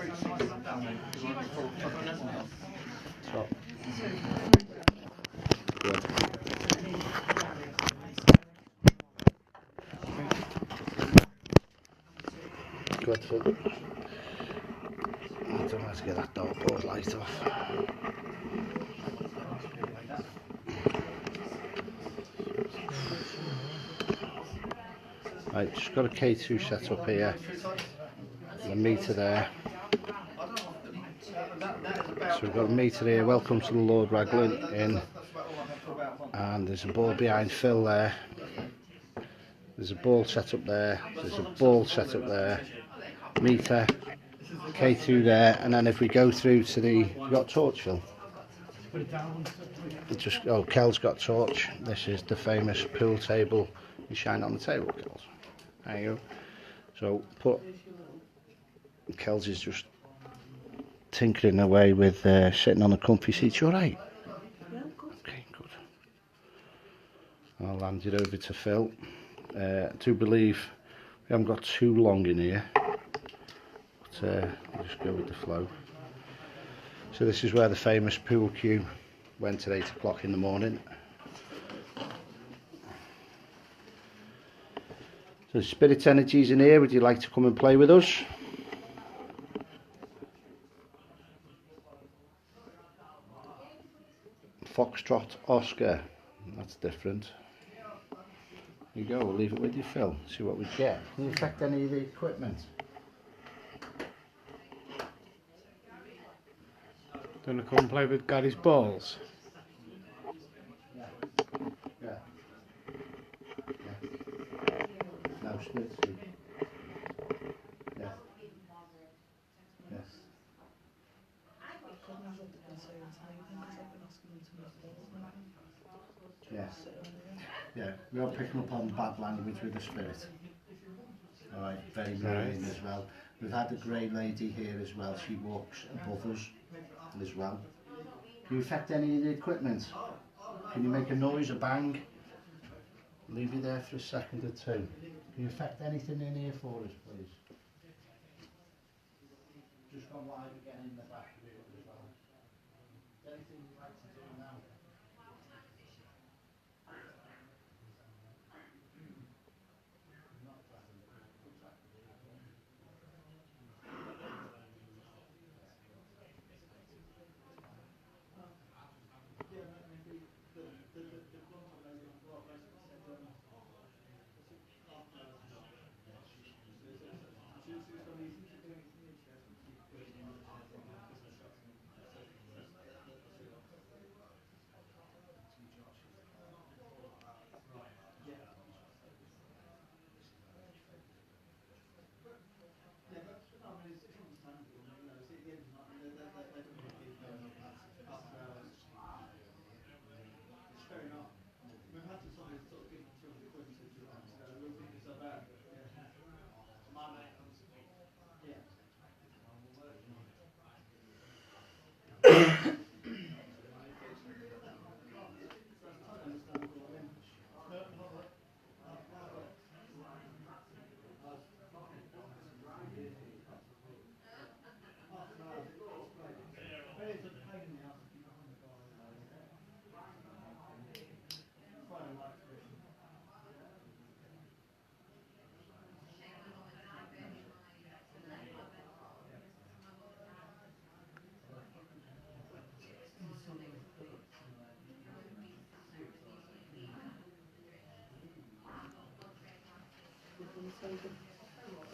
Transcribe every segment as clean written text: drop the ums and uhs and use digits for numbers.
So, good. Good. So, I don't have to get that dartboard light off. Right, just got a K2 set up here. The meter there. So we've got a meter here. Welcome to the Lord Raglan Inn. And there's a ball behind Phil there. There's a ball set up there. There's a ball set up there. Meter. K2 there. And then if we go through to the... You got a torch, Phil? Kel's got a torch. This is the famous pool table. You shine on the table, Kel's. There you go. So Kel's is just tinkering away with sitting on a comfy seat. You alright? Yeah, good. Okay, good. I'll hand it over to Phil. I do believe we haven't got too long in here, but we'll just go with the flow. So this is where the famous pool queue went at 8 o'clock in the morning. So Spirit Energy's in here. Would you like to come and play with us? Foxtrot Oscar. That's different. There you go, we'll leave it with you, Phil. See what we get. Can you affect any of the equipment? Do you want to come and play with Gary's balls? Yeah. No, split. Yeah. Yes. Yes. Yeah, we are picking up on bad language with the Spirit. Alright, very mean as well. We've had a grey lady here as well. She walks above us as well. Can you affect any of the equipment? Can you make a noise, a bang? Leave you there for a second or two. Can you affect anything in here for us, please? Just gone live again in the back of it as well. Is there anything you'd like to do now?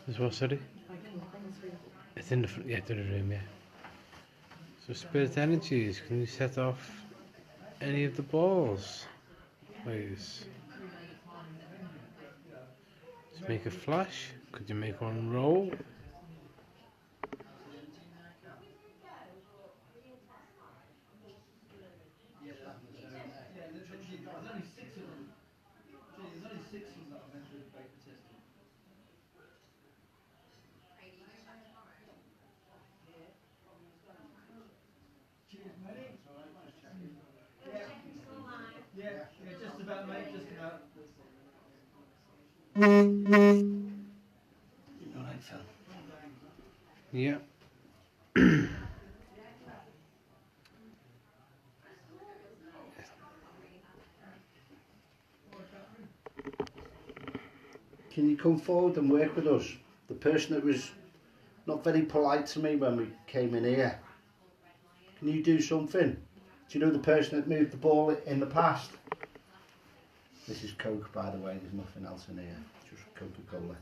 Is what, sorry? It's in the front, yeah, to the room, yeah. So Spirit Energies, can you set off any of the balls, please? Just make a flash. Could you make one roll? Yeah, just about, mate, just about. Alright, Phil. Yeah. Can you come forward and work with us? The person that was not very polite to me when we came in here. Can you do something? Do you know the person that moved the ball in the past? This is Coke, by the way. There's nothing else in here. It's just Coca-Cola.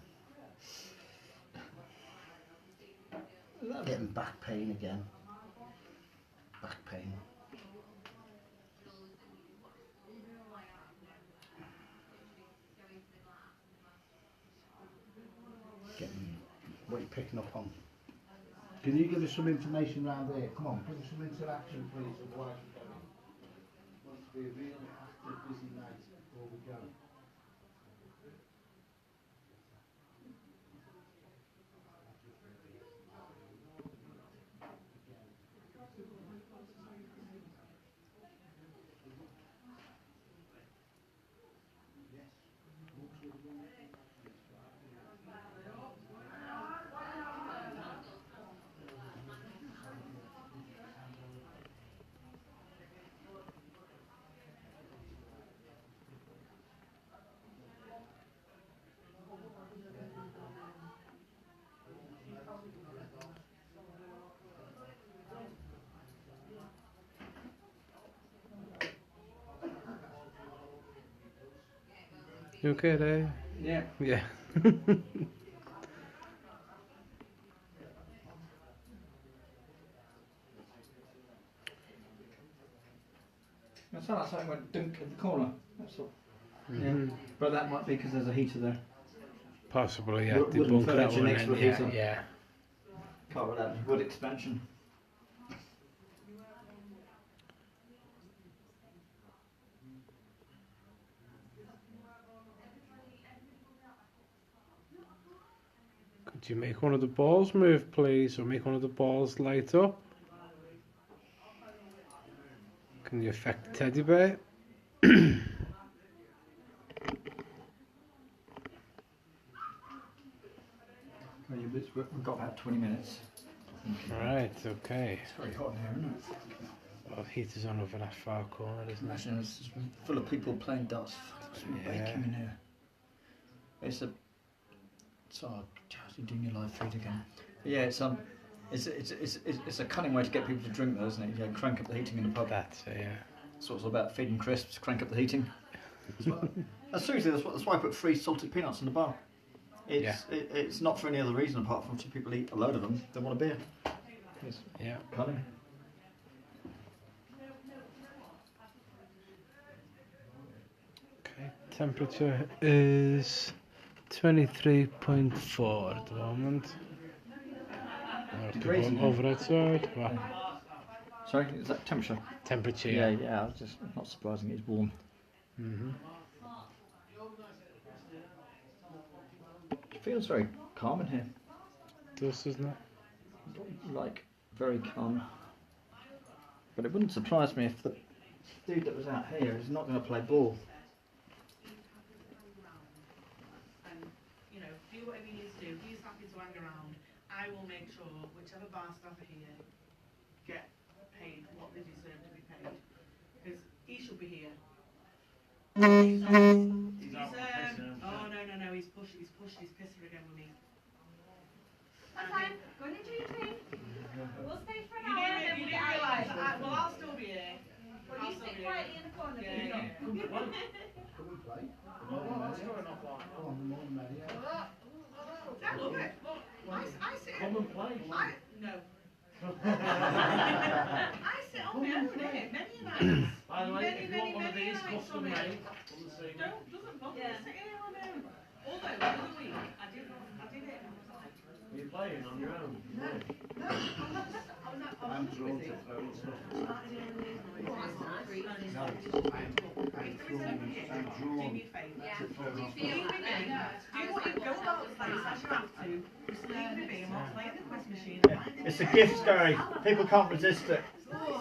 Getting back pain again. Back pain. What are you picking up on? Can you give us some information around here? Come on, give us some interaction, please. Otherwise we're going. It wants to be a real active, busy night before we go. You okay there? Yeah. Yeah. It sounds like something went dunk in the corner. That's all. Mhm. Yeah. But that might be because there's a heater there. Possibly, yeah. Wooden Debunk that furniture one next to a in, yeah, heater. yeah. Can't rule out wood expansion. Could you make one of the balls move, please, or make one of the balls light up? Can you affect the teddy bear? We've got about 20 minutes. Right, okay. It's very hot in here, isn't it? Well, the heater's on over that far corner, isn't it? Imagine it's just full of people playing darts. It's Yeah. baking in here. It's a. Sorry, you're doing your live feed again. Yeah, it's a cunning way to get people to drink, though, isn't it? Yeah, crank up the heating in the pub. That's it, yeah. That's what it's all about, feeding crisps, crank up the heating. Seriously, that's why I put free salted peanuts in the bar. It's not for any other reason apart from if people eat a load of them, they want a beer. It's Yeah. cunning. Okay, temperature is 23.4 at the moment. Degrees in People here. over outside. Well, Sorry, is that temperature? temperature, Yeah, yeah. yeah. It's just not surprising. It's warm. Mm-hmm. It feels very calm in here. Does, doesn't it? Like very calm. But it wouldn't surprise me if the dude that was out here is not going to play ball. And, you know, do whatever you need to do. He's happy to hang around. I will make sure whichever bar staff are here get paid what they deserve to be paid. Because he should be here. He's oh no, he's pushed his pisser again with me. That's fine. Go and enjoy your drink. We'll stay for an You hour and then do we'll get out. realise that well, I'll still be here. Well, I'll you still sit be quietly here. in the corner, Yeah, please. yeah. Come and play. Come on, more than that, yeah. I love it. Look, I sit. Come and play. No. I sit on my own here many nights. By the way, Many, if you many, want one of many these nights custom on it. made, on the same. Doesn't bother me Yeah. sitting here on my own. Although the other week I did it and I was like, You're playing on your own. no, I I'm was drawn busy. to phone stuff. Started doing these noises. I'm drawn Do me a favour. Yeah. phone off. Leave me be. Do what you go about the place as you have to. Just leave me be and I'll play the quiz machine. It's a gift, Gary. People can't resist it.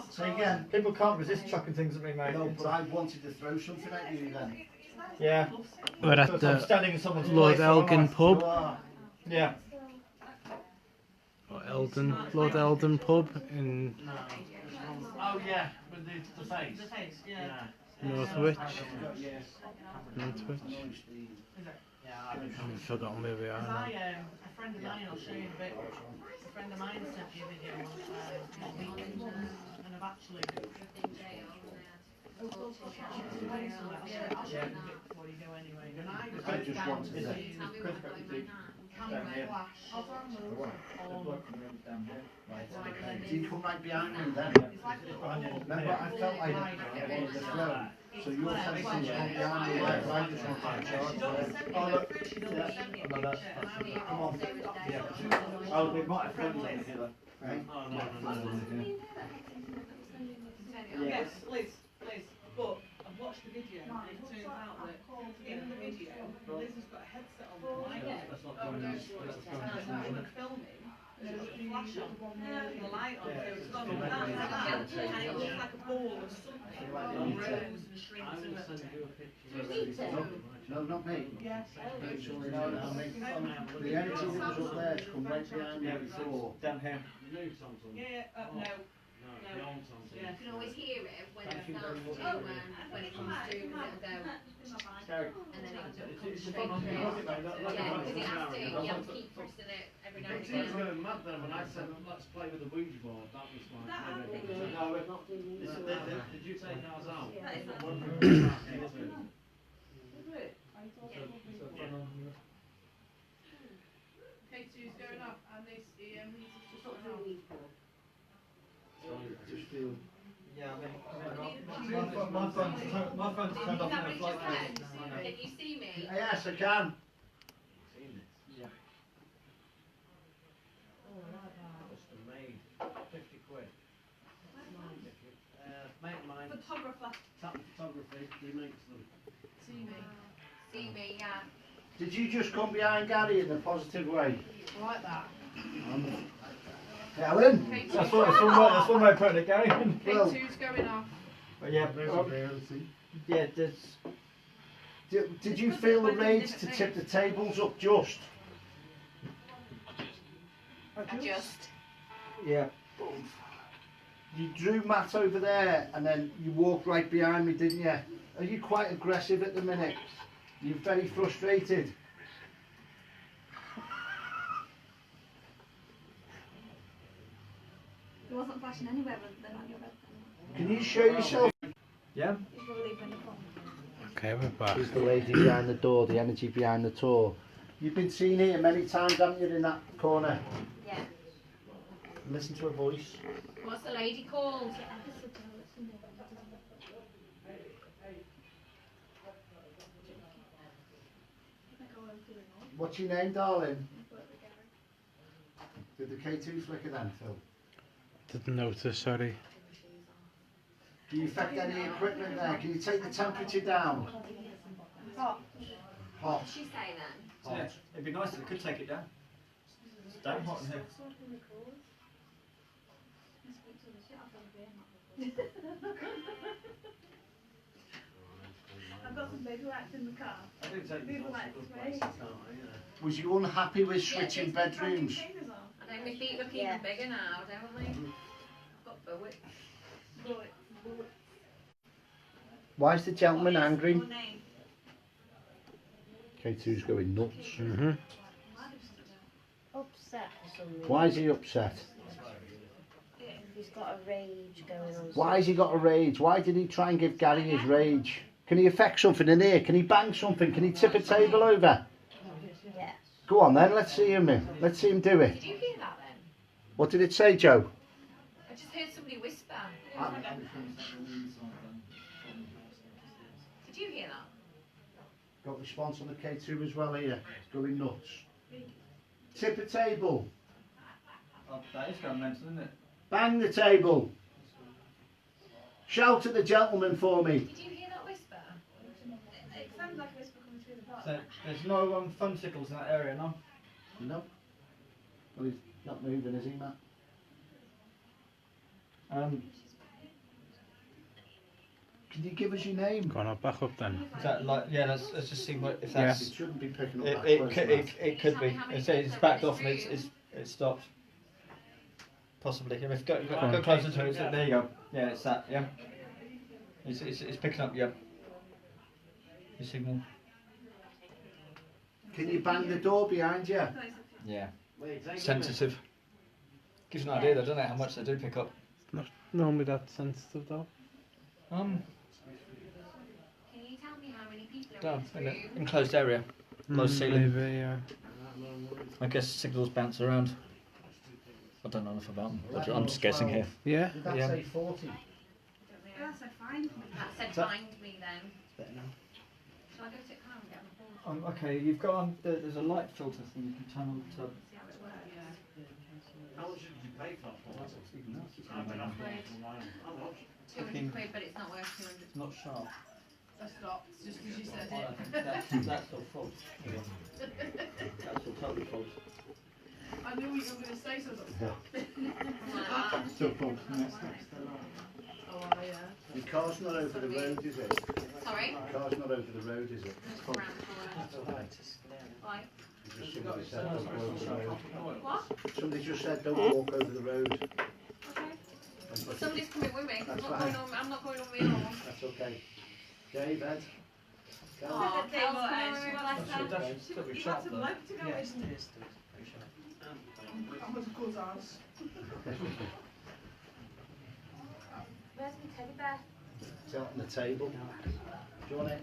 Say again. People can't resist chucking things at me, mate. No, but I wanted to throw something at you then. Yeah. We're at Because I'm the standing in someone's Lord place, so am I. Elgin pub. You are. Yeah. Or Eldon, Lord Eldon pub in No. Oh yeah, with the face. The face, yeah. Northwich. Yes. Northwich. Is it? Yeah, I've been. I've forgotten where we are Because now. a friend of mine, I'll show you in a bit, a friend of mine sent me a video of weekend and I've actually I'll show you a bit before you go anyway. And I just wanted to camera flash on Do you come right behind me then? it's like a little Remember, I felt like I wanted to flow. So you're telling me to come behind me there, so I just wanted to charge She'd for always it. send me at first she'd always send me a picture and I was like, Come on. yeah. Oh, we might have friends over here. Right? Oh no. Yes, Liz, but I've watched the video and it turns out that in the video, Liz has got a headset on the mic and filming, there's a flash on, and the light on, so it's gone on that, and it looks like a ball of something, and rose and shrinks I will and send you a picture. No, not me. yes. No, no, me. The energy that was up there has come right behind me before. Down here. The new Samsung. No. No, the old Samsung. Yeah. You can always hear it when Thank it you very starts much. to, when it comes through, and it'll go, Gary. and then it'll come It's straight fun. through. Look at that, look at Yeah, that. because it has to, you have to keep pressing it every now and It was again. going mad then when I said let's play with the Ouija board. That was like. That happened. No, we're not. Did you take ours out? K2's going off and this he's just What do we need for? Just feel. Yeah, my phone's turned off in a flight mode. Can you see me? Yes, I can. Yeah. Custom made. 50 quid. Mate of mine. Photographer. Tap photography. He makes them. see me. See me, yeah. Did you just come behind Gary in a positive way? Like that. Helen? K2's That's one way of putting it, Gary. Well- K2's going off. But yeah, yeah, there's. Did you feel the rage to tip the tables up just? Adjust. Yeah. You drew Matt over there and then you walked right behind me, didn't you? Are you quite aggressive at the minute? You're very frustrated. He wasn't flashing anywhere other than on your webcam. Can you show yourself? Yeah? He's probably leaving the phone. Okay, we're back. Who's the lady behind the door, the energy behind the door? You've been seen here many times, haven't you, in that corner? Yeah. Listen to her voice. What's the lady called? What's your name, darling? Did the K2 flicker then, Phil? Didn't notice, sorry. Do you affect any equipment there? Can you take the temperature down? Hot. Hot. What'd she say then? Yeah. It'd be nice if we could take it down. It's damn hot in here. I've got some baby lights in the car. I do take People these like off to the spray. places, can't I? Yeah. Was you unhappy with switching bedrooms? I know my feet look even Yeah. bigger now, don't they? I've got bullets. Why is the gentleman angry? Your name. K2's going nuts. Mm-hmm. Upset for some reason. Why is he upset? He's got a rage going on. Why has he got a rage? Why did he try and give Gary his rage? Can he affect something in here? Can he bang something? Can he tip a table over? Yes. Go on then, let's see him. Let's see him do it. Did you hear that then? What did it say, Joe? I just heard somebody whisper. Did you hear that? Got response on the K2 as well here. Going nuts. Tip a table. Oh, that is going mental, isn't it? Bang the table. Shout at the gentleman for me. Did you hear that whisper? It sounds like a whisper coming through the box. So there's no fun tickles in that area, no? No. Well, he's not moving, is he, Matt? Can you give us your name? Go on, I'll back up then. Is that like, yeah, let's just see what, if Yeah. that's. It shouldn't be picking up It, that it, close, could, Matt. it could be. It's backed off and it's stopped. possibly. If go closer to it, there you go. Yeah, it's that. Yeah. It's picking up your signal. Can you bang the door behind you? Yeah. Sensitive. Gives you an idea though, doesn't it, how much they do pick up. Not normally that sensitive though. Can you tell me how many people are Down in in this an room? enclosed area. Low ceiling. Maybe, yeah. I guess signals bounce around. I don't know enough about them. But I'm just guessing here. Yeah. Did that Yeah. say 40? That's a fine. That said That- find me then. Better now. Shall I go to car and get on the phone? Okay, you've got there's a light filter thing you can turn on to. See how it works. How much did you pay for that? I mean, how much? 200 quid, but it's not worth 200. It's not sharp. I stopped, just as you said Oh, it. that's still false. That's still totally false. I knew what you were going to say, so I was like, Like Still false. oh, yeah. Your car's not over the road, is it? that. Sorry? Your car's not over the road, is it? Just around the corner. Why? Somebody said don't go over the road. What? Somebody just said don't walk over the road. Okay. Somebody's coming with me. That's I'm not going on my own. That's okay. Dave, Ed. Go. Oh, Elle's coming with me, bless her. You had to like to go in. I'm going to go to house. Where's my teddy bear? It's out on the table. Do you want it?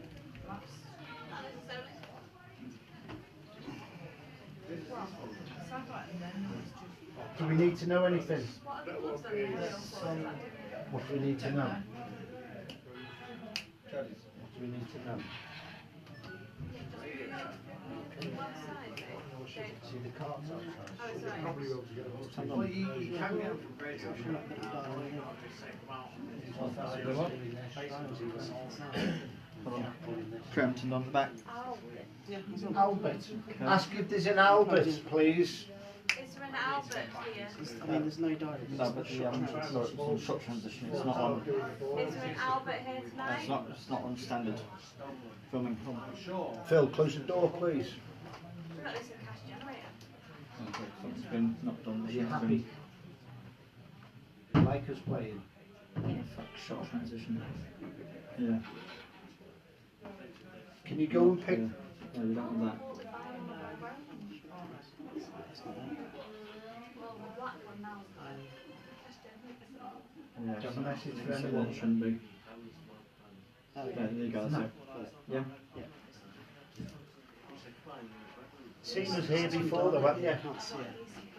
Do we need to know anything? What do we need to know? What do we need to know? See the cards outside. Well, you can get them from radio. Crampton on the back. Albert. Ask if there's an Albert, please. Is there an Albert here? I mean, there's no direct. No, but the shot transition. It's not on. Is there an Albert here tonight? It's not on standard filming. Phil, close the door, please. We've got this a cash generator. It's been knocked on. Are you happy? Like us playing? Shot transition. Yeah. Can you go and pick? Yeah, we don't want that. Well, the black one now's got a cash generator. Yeah, Do you have a message for so anyone? that shouldn't be. There you go. That's it. Yeah. Seen us here before though, haven't you? Can't see it.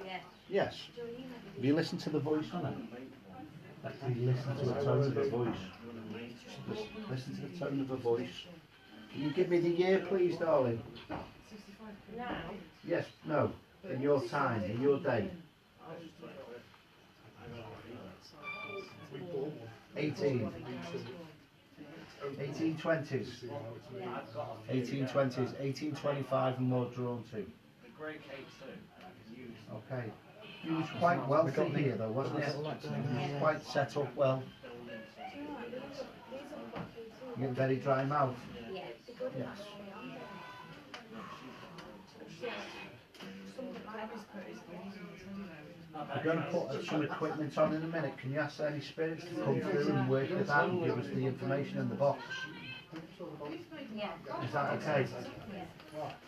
Yeah. Yes. Have you listened to the voice on it? Actually listen to the tone of the voice. Listen to the tone of the voice. Can you give me the year please, darling? Now? Yes, no. In your time, in your day. 18. 1820s. 1820s. 1825 and more drawn to. Okay. He was quite wealthy here though, wasn't he? He was quite set up well. You get very dry mouth. Yeah. Yes. We're going to put some equipment on in a minute. Can you ask any spirits to come through and work it out and give us the information in the box? Yeah. Is that okay?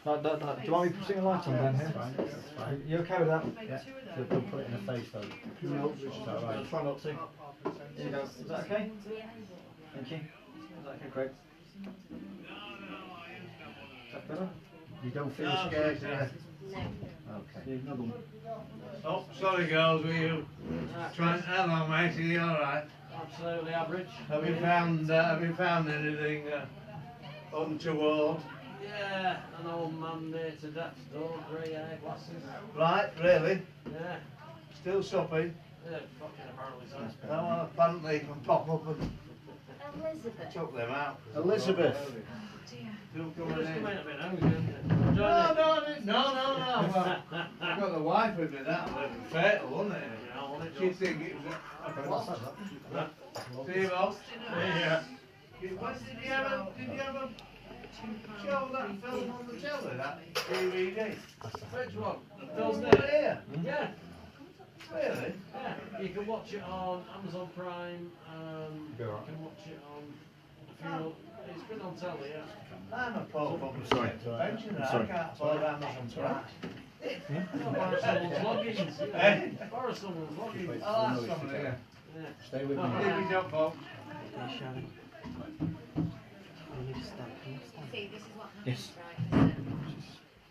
No, do you want me to put a light on down here? That's fine. That's fine. You okay with that? Yeah. So don't put it in the face though. No. Is that right? Try not to. Here you go. Is that okay? Thank you. Is that okay, Craig? Is that better? You don't feel scared, do you? No. Okay. Yeah, another one. Oh, sorry girls, were you trying? Hello mate, are you alright? Absolutely average. Have you found anything untoward? Yeah, an old man near to death's door, grey hair, glasses. Right, really? Yeah, Still shopping? yeah, fucking apparently so. No, well, apparently you can pop up and Elizabeth. chuck them out. Elizabeth. Still You coming just in. come in a bit, haven't you? No. Well, I've got the wife with me. That would be fatal, wouldn't it? She'd think it was a... Steve Ox? Yeah. Did you have a show that film on the telly, that DVD? Which one? Filmed it here. Yeah. Really? Yeah, you can watch it on Amazon Prime. Be You alright. can watch it on a few. It's been on telly, yeah. I'm a poor Sorry. pensioner. I Sorry. can't afford Amazon Prime. Borrow someone's logins. Eh? Borrow someone's logins. I'll ask someone here. Yeah. Stay with me. Leave me job, folks. See, this is what happens, Yes. right?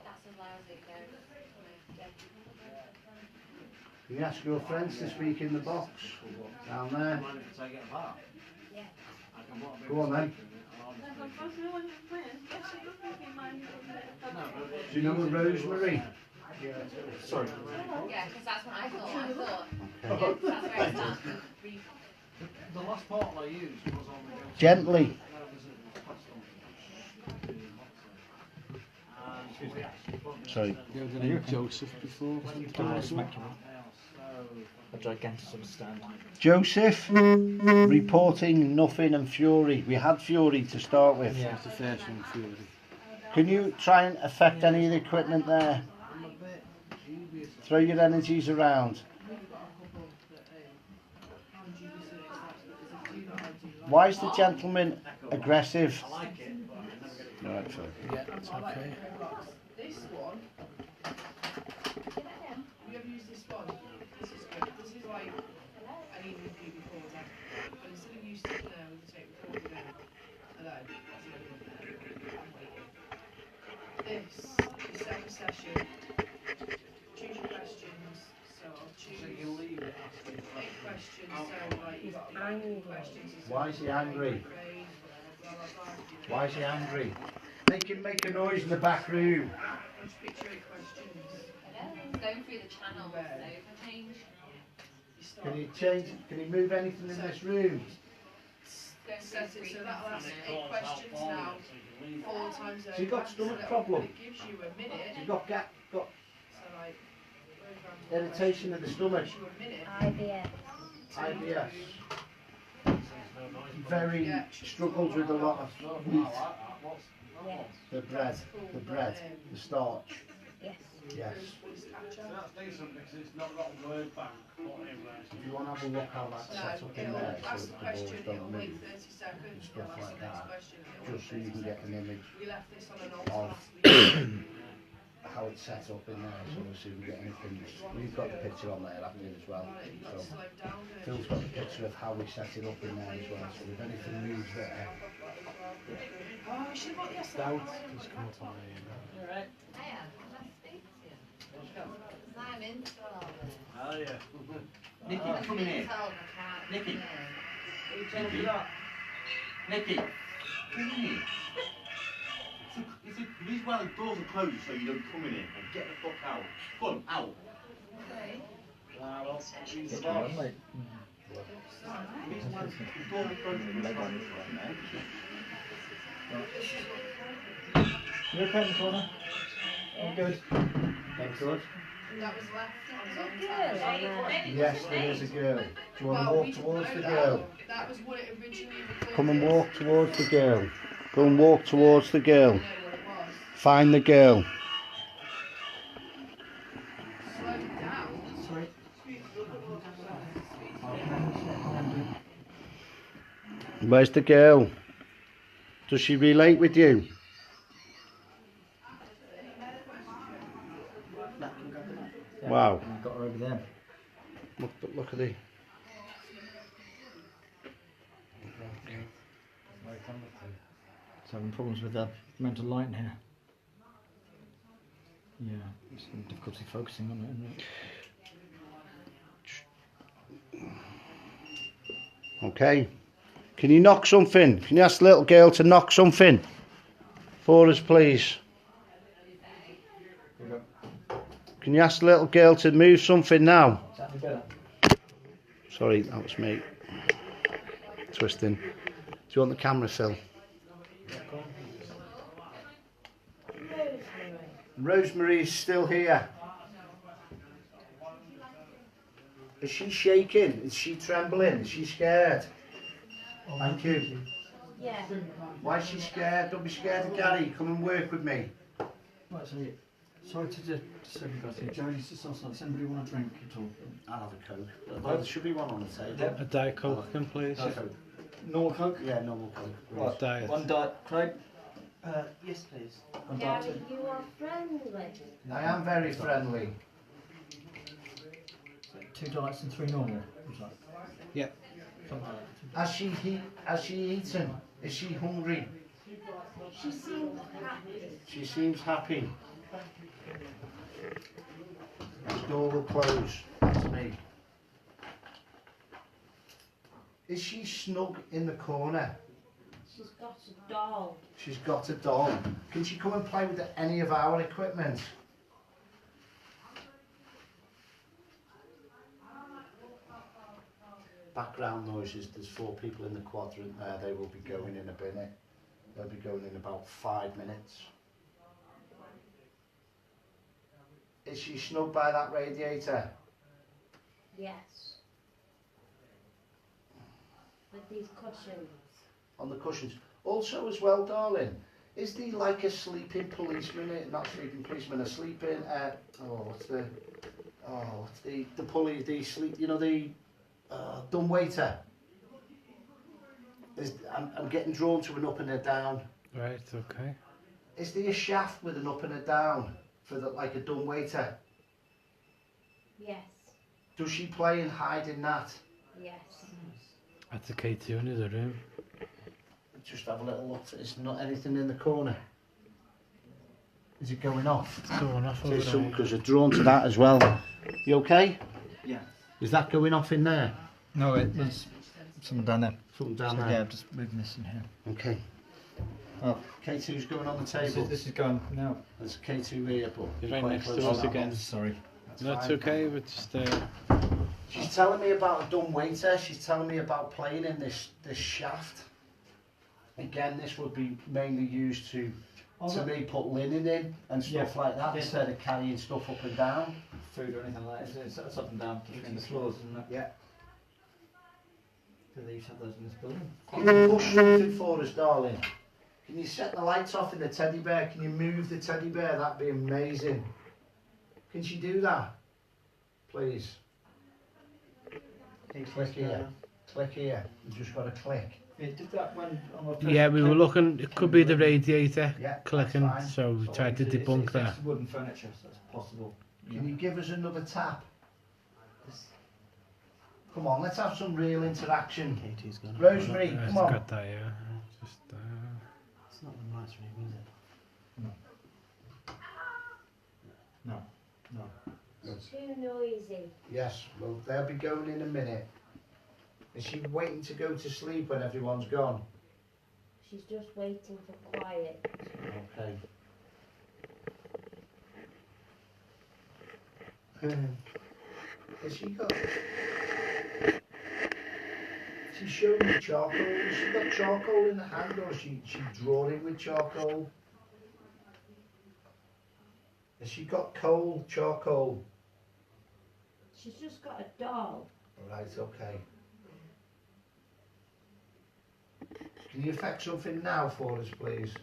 That's as loud as it goes. Can you ask your friends to speak in the box down there? Mind if I take it apart? Yeah. I can what a Go on then. Do you know a Rosemary? Sorry. Yeah, because that's what I thought. Okay. Yeah, 'cause that's where it starts. The last bottle I used was on the Gently. Sorry. You had a name Joseph before? A gigantism stand. Joseph, reporting nothing and Fury. We had Fury to start with. Yeah. That's the first one, Fury. Can you try and affect any of the equipment there? Throw your energies around. Why is the gentleman aggressive? I like it, but I never get it. Right, Phil. Yeah, it's okay. This one, have you ever used this one? This is good. This is like an EVP before that. But instead of you sitting there with the tape recorder in, hello, this is set a session. Choose your questions. So I'll choose So you leave it after you 8 questions. So like you've got a lot of questions. Why is he angry? Blah, blah, blah, you know. Why is he angry? Make him make a noise in the back room. Just picture 8 questions. Going through the channels, so change. You start. Can you change? Can you move anything in this room? Set it so that'll ask 8 questions now, 4 times over. So you got stomach so problem? It gives you a minute. You got So like, irritation of the stomach, gives you a minute. IBS. IBS. Very struggles with a lot of wheat. Yes. The bread, the starch. Yes. Yes. That's decent because it's not got a word bank. If you want to have a look how that's set No, up in it'll there, so ask that the the balls question, don't it'll move, wait 30 seconds, and it'll stuff ask like the next that, question. it'll just so wait you can 30 get an seconds. image We left this on an of alt last week. how it's set up in there, so we'll see if we get anything. We've got the picture on there, haven't we, as well? So Phil's got the picture of how we set it up in there as well, so if anything moves there, Oh, we should have got the S Doubt has come up on me. Alright. Hiya, can I speak to you? Because I'm into all this. Oh yeah. Nikki, I'm come in being here. told I can't. Nikki. Who told you that? Nikki, come in here. The reason why the doors are closed so you don't come in here and get the fuck out. Come on, out. Okay. Well, he's the boss. The reason why the doors are closed so you don't come in here. You okay in the corner? I'm good. that's good. That was left on Is the it girl? Yes, there is a girl. Do you want to walk towards the no, girl? That was what it originally recorded. Come and walk towards the girl. Go and walk towards the girl. I know what it was. Find the girl. Slow it down. Sorry. Where's the girl? Does she relate with you? Wow. I've got her over there. Look at the. It's having problems with the mental light in here. Yeah, it's some difficulty focusing on it, isn't it? Okay. Can you knock something? Can you ask the little girl to knock something for us, please? Can you ask the little girl to move something now? Is that any better? Sorry, that was me. Twisting. Do you want the camera, Phil? Rosemary's still here. Is she shaking? Is she trembling? Is she scared? Thank you. Yeah. Why is she scared? Don't be scared of Gary. Come and work with me. Right, Sorry to disturb you guys here. Jody's just asked, does anybody want a drink at all? I'll have a Coke. There should be one on the table. A Diet Coke, then, please. Coke. Normal Coke? Yeah, normal Coke. Right. Diet. One diet, Craig. Yes, please. One Gary, diet. you are friendly. I am very friendly. Two diets and three normal. Was that? Yeah. Something like that. Has she eaten? Is she hungry? She seems happy. She seems happy. The door will close. That's me. Is she snug in the corner? She's got a doll. She's got a doll. Can she come and play with any of our equipment? Background noises. There's 4 people in the quadrant there. They will be going in a minute. They'll be going in about 5 minutes. Is she snug by that radiator? Yes. With these cushions. On the cushions. Also as well, darling, is there like a sleeping policeman, not sleeping policeman, a sleeping, what's the pulley, the sleep, you know, the dumb waiter? I'm getting drawn to an up and a down. Right, okay. Is there a shaft with an up and a down for the, like a dumb waiter? Yes. Does she play and hide in that? Yes. That's a K2 in the room. Just have a little look. There's not anything in the corner. Is it going off? It's going off over there. Because you're drawn to that as well. You okay? Yeah. Is that going off in there? No, there's something down there. Something down So, there? yeah, I'm just moving this in here. Okay. Oh, K2's going on the this table. is going now. There's K2 here, but You're be right quite next close to us that again. one. Sorry. No, it's fine. okay, but just She's telling me about a dumb waiter. She's telling me about playing in this shaft. Again, this would be mainly used to me put linen in and stuff like that, Yeah. instead of carrying stuff up and down. Food or anything like that. It's up and down between the floors, isn't it? Yeah. Do they used to have those in this building? Can you push something for us, darling? Can you set the lights off in the teddy bear? Can you move the teddy bear? That'd be amazing. Can she do that? Please. Click here. Click here. You just got to click. Yeah, did that when on the yeah, we were looking. It could be the radiator Yeah, clicking, that's fine. so we tried to debunk that. It's wooden furniture, so it's possible. Can you give us another tap? Come on, let's have some real interaction. Katie's gone. Rosemary, It's come on. got that, yeah. Just It's not the nice room, is it? No. It's too noisy. Yes, well, they'll be going in a minute. Is she waiting to go to sleep when everyone's gone? She's just waiting for quiet. Okay. Has she got... She's showing me charcoal. Has she got charcoal in the hand, or is she drawing with charcoal? Has she got charcoal? She's just got a doll. Right, okay. Can you effect something now for us, please?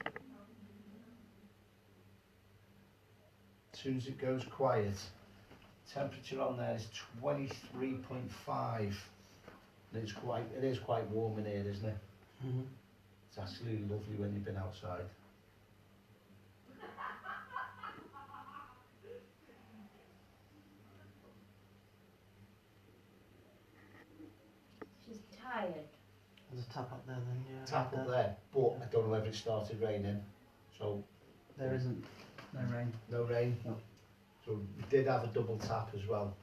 As soon as it goes quiet. Temperature on there is 23.5. It is quite warm in here, isn't it? Mm-hmm. It's absolutely lovely when you've been outside. She's tired. There's a tap up there then, yeah. Tap up there, but I don't know whether it started raining. So There isn't no rain. no rain. No. So we did have a double tap as well.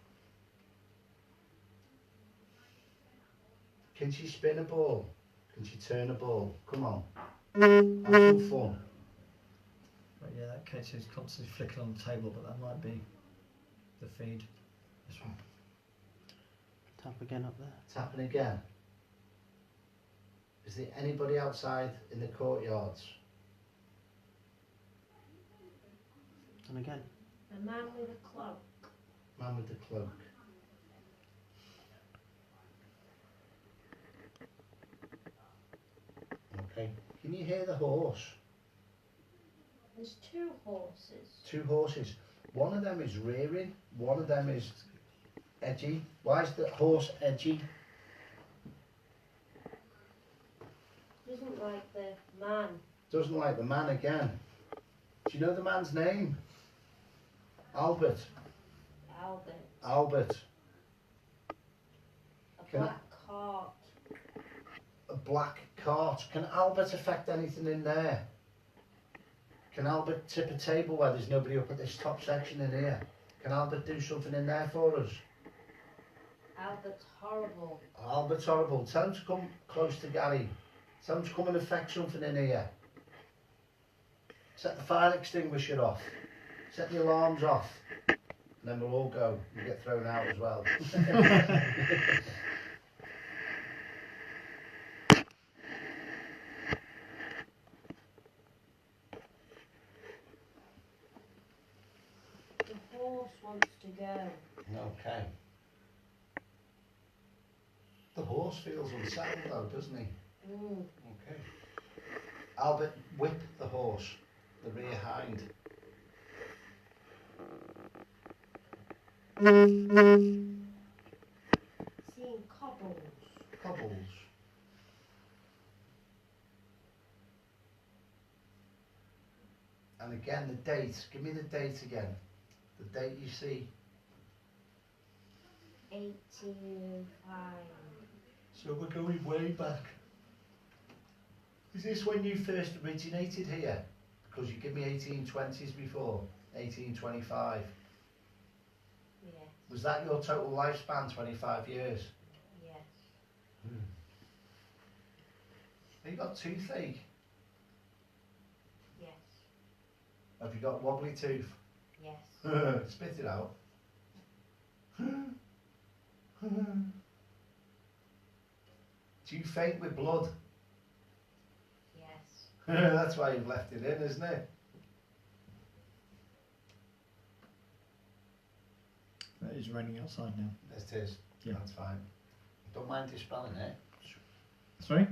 Can she spin a ball? Can she turn a ball? Come on. Have some fun. Right, yeah, that K2 is constantly flicking on the table, but that might be the feed. This one. Tap again up there. Tapping again. Is there anybody outside in the courtyards? And again. A man with a cloak. Man with the cloak. Okay. Can you hear the horse? There's two horses. 2 horses. One of them is rearing, one of them is edgy. Why is the horse edgy? Doesn't like the man. Doesn't like the man again. Do you know the man's name? Albert. Albert. Albert. A Can I- black cart. A black cart. Can Albert affect anything in there? Can Albert tip a table where there's nobody up at this top section in here? Can Albert do something in there for us? Albert's horrible. Albert's horrible. Tell him to come close to Gary. Tell him to come and affect something in here. Set the fire extinguisher off. Set the alarms off. And then we'll all go. We'll get thrown out as well. The horse wants to go. Okay. The horse feels unsettled though, doesn't he? Mm. Okay. Albert, whip the horse, the rear hind. Seeing cobbles. Cobbles. And again, the date. Give me the date again. The date you see. 1805. So we're going way back. Is this when you first originated here? Because you give me 1820s before, 1825. Yes. Was that your total lifespan, 25 years? Yes. Have you got toothache? Yes. Have you got wobbly tooth? Yes. Spit it out. Do you faint with blood? Yes. That's why you've left it in, isn't it? It is raining outside now. It is. Yeah. That's fine. Don't mind dispelling it. Sorry?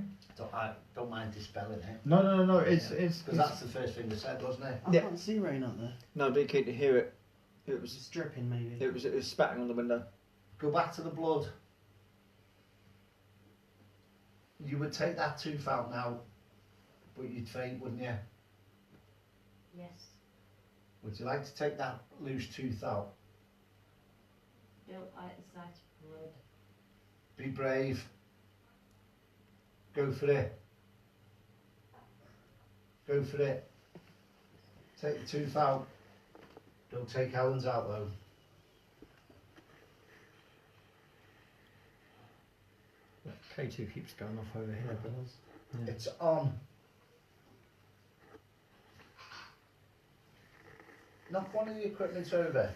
Don't mind dispelling it. No. It's Because that's the first thing they said, wasn't it? I Yeah. can't see rain out there. no, but you can't hear it. It It's was just dripping, maybe. it was spatting on the window. Go back to the blood. You would take that tooth out now, but you'd faint, wouldn't you? Yes. Would you like to take that loose tooth out? Don't like the sight of blood. Be brave. Go for it. Go for it. Take the tooth out. Don't take Helen's out though. K2 keeps going off over here, but yeah. It's on. Knock one of the equipment over.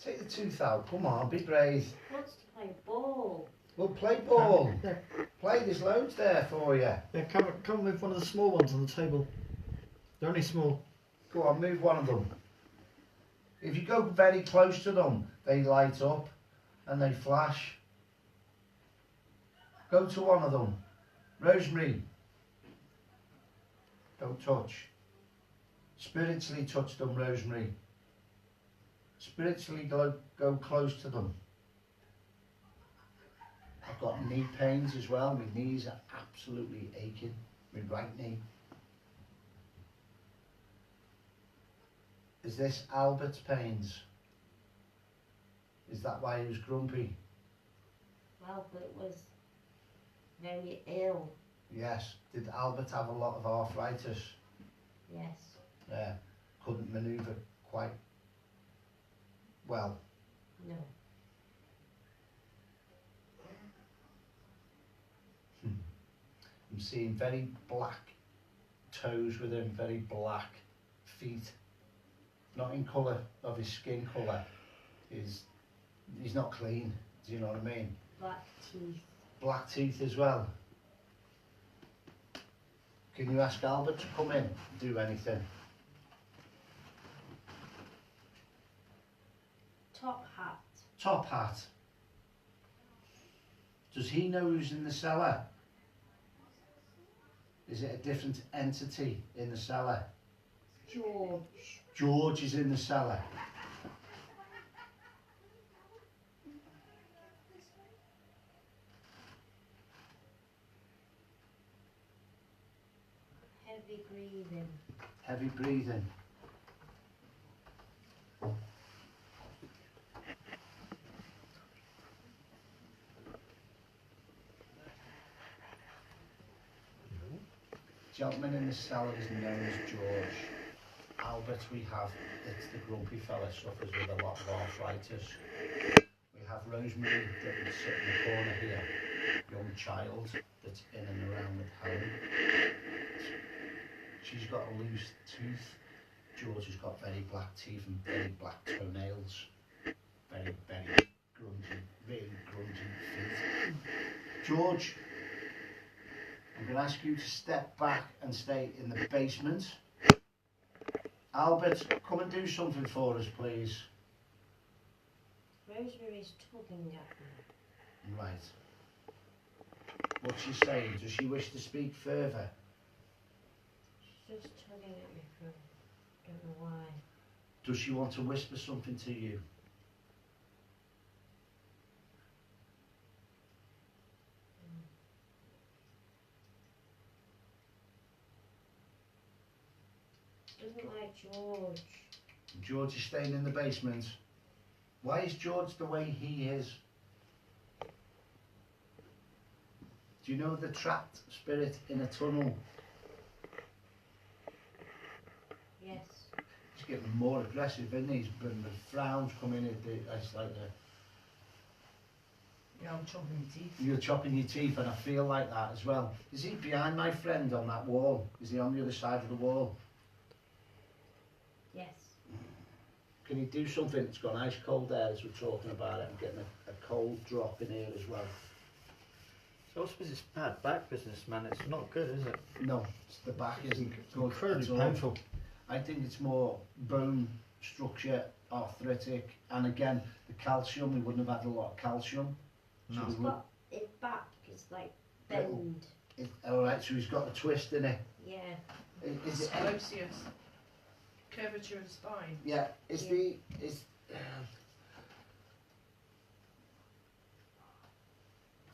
Take the tooth out. Come on, be brave. He wants to play ball. Well, play ball. Yeah. Play, there's loads there for you. Yeah, come with one of the small ones on the table. They're only small. Go on, move one of them. If you go very close to them, they light up and they flash. Go to one of them. Rosemary. Don't touch. Spiritually touch them, Rosemary. Spiritually go close to them. I've got knee pains as well. My knees are absolutely aching. My right knee. Is this Albert's pains? Is that why he was grumpy? Albert was very ill. Yes. Did Albert have a lot of arthritis? Yes. Yeah. Couldn't manoeuvre quite well. No. I'm seeing very black toes with him, very black feet. Not in colour of his skin colour. He's not clean. Do you know what I mean? Black teeth. Black teeth as well. Can you ask Albert to come in and do anything? Top hat. Top hat. Does he know who's in the cellar? Is it a different entity in the cellar? George. George is in the cellar. Heavy breathing. Heavy breathing. Gentleman in the cellar is known as George. Albert, we have, it's the grumpy fella, suffers with a lot of arthritis. We have Rosemary that would sit in the corner here, young child that's in and around with home. She's got a loose tooth. George has got very black teeth and very black toenails. Very, very grungy, really grungy feet. George, I'm going to ask you to step back and stay in the basement. Albert, come and do something for us, please. Rosemary's tugging at me. Right. What's she saying? Does she wish to speak further? She's just tugging at me from, don't know why. Does she want to whisper something to you? Doesn't like George. George is staying in the basement. Why is George the way he is? Do you know the trapped spirit in a tunnel? Yes. He's getting more aggressive, isn't he? He's been the frowns coming in. It's like Yeah, I'm chopping my teeth. you're chopping your teeth, and I feel like that as well. Is he behind my friend on that wall? Is he on the other side of the wall? Yes. Can you do something? It's gone ice cold there as we're talking about it. I'm getting a cold drop in here as well. So I suppose it's bad back business, man. It's not good, is it? No, it's the back isn't good Incredibly at all. painful. I think it's more bone structure, arthritic, and again, the calcium, we wouldn't have had a lot of calcium. So No. we He's would, got his back is like bend. alright, so he's got a twist in it. Yeah. Is it Sclerosis. Curvature of spine. yeah, is the, is,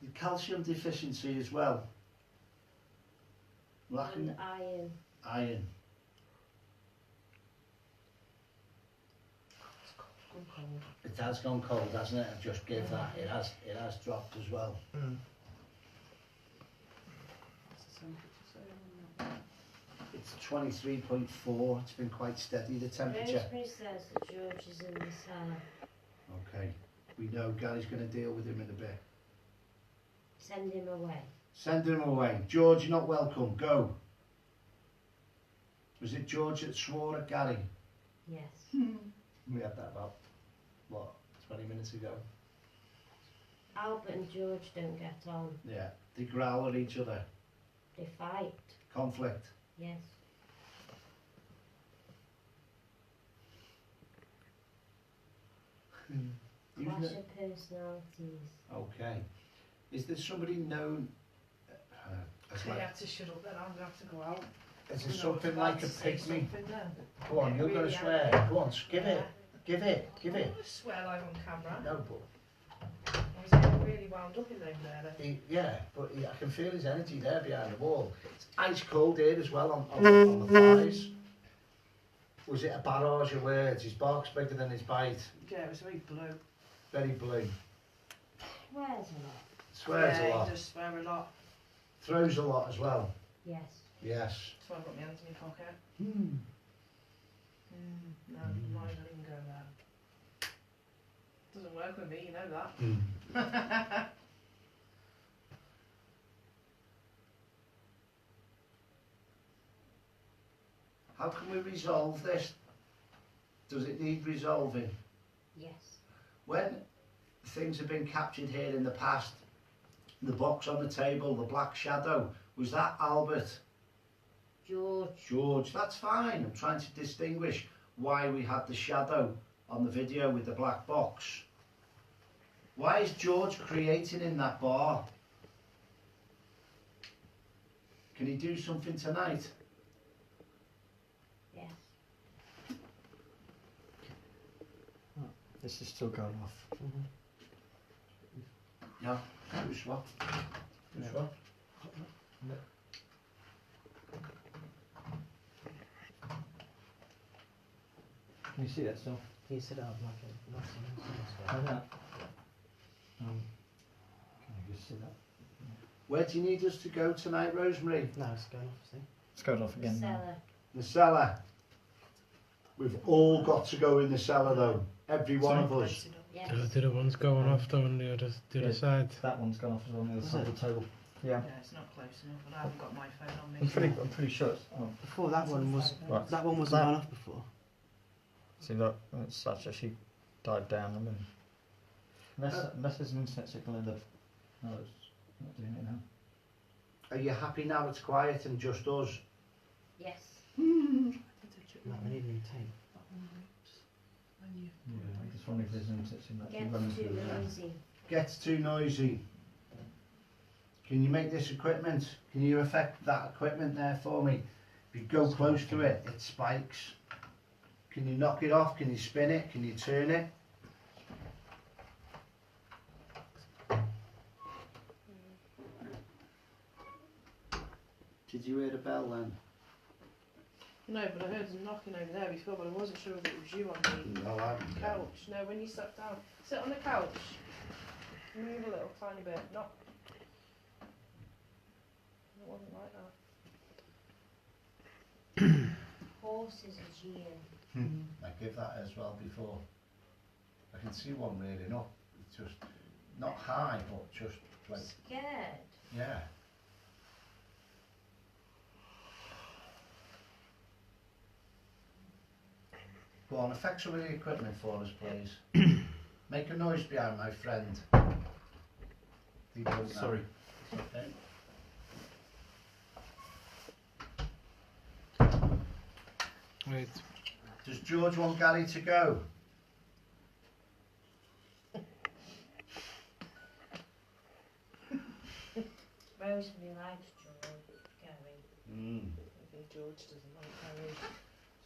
the calcium deficiency as well. Lacking And iron. iron. Gone cold. It has gone cold, hasn't it? I just gave that. It has dropped as well. It's 23.4. It's been quite steady, the temperature. Rosemary says that George is in the cellar. Okay. We know Gary's going to deal with him in a bit. Send him away. Send him away. George, you're not welcome. Go. Was it George that swore at Gary? Yes. We had that about, what, 20 minutes ago? Albert and George don't get on. Yeah. They growl at each other. They fight. Conflict. Yes. Clash of personalities. Okay. Is there somebody known as They like, have to shut up then, I'm going to have to go out. is there I know something it's like bad a to say pygmy? something then. Go on, Yeah, you're going really to swear. angry. Go on, give it. Give it. Give I it. don't want to swear live on camera. No, but I was getting really wound up in over there. yeah, but I can feel his energy there behind the wall. It's ice cold here as well on the thighs. Was it a barrage of words? His bark's bigger than his bite. Yeah, it was very blue. Very blue. Swears a lot. Swears yeah, a lot. he does swear a lot. Throws a lot as well. Yes. Yes. That's why I've got my hands in my pocket. Hmm. No, I'm not even go there. Doesn't work with me, you know that. How can we resolve this? Does it need resolving? Yes. When things have been captured here in the past, the box on the table, the black shadow, was that Albert? George. George, that's fine. I'm trying to distinguish why we had the shadow on the video with the black box. Why is George creating in that bar? Can he do something tonight? Yes. This is still going off. Yeah. Do swap. Do swap. Can you see that still? Can you sit up like a nothing? Like that. Can you just see that? Where do you need us to go tonight, Rosemary? No, it's going off, see? It's going off again now. Cellar. The cellar. We've all got to go in the cellar though. Every one of us. Yes. The other one's going off though on the other Yeah. side. That one's gone off as well on the other Is side it? of the table. Yeah. Yeah, it's not close enough, and I haven't got my phone on me. I'm pretty sure it's. Oh. Before that one was. Right. That one wasn't That- gone off before. See that? That's actually died down a minute. Unless there's an internet signal in the. No, it's not doing it now. Are you happy now it's quiet and just us? Yes. No, we need a new tape. Yeah, I'm just wondering if there's an internet signal actually Gets running too through there. noisy. Gets too noisy. Can you make this equipment? Can you affect that equipment there for me? If you go close to it, it spikes. Can you knock it off? Can you spin it? Can you turn it? Did you hear the bell then? No, but I heard some knocking over there before, but I wasn't sure if it was you on the No, I haven't. couch. No, when you sat down. Sit on the couch. Move a little tiny bit. Not. It wasn't like that. Horses are cheering. I give that as well before. I can see one rearing up. It's just not high, but just like, Scared. yeah. Go on, affect some of the equipment for us, please. Make a noise behind my friend. He don't know. Sorry. Okay. Wait. Does George want Gary to go? Rosemary likes Gary. I think George doesn't like Harry.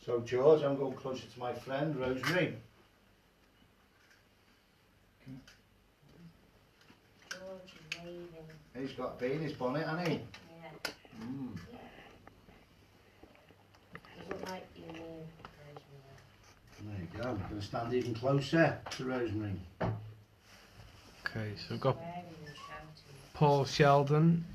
So George, I'm going closer to my friend Rosemary. George is raving. He's got a bee in his bonnet, hasn't he? Yeah. Doesn't like you near Rosemary. There you go. I'm going to stand even closer to Rosemary. Okay, so we've got Swearing and shouting. Paul Sheldon.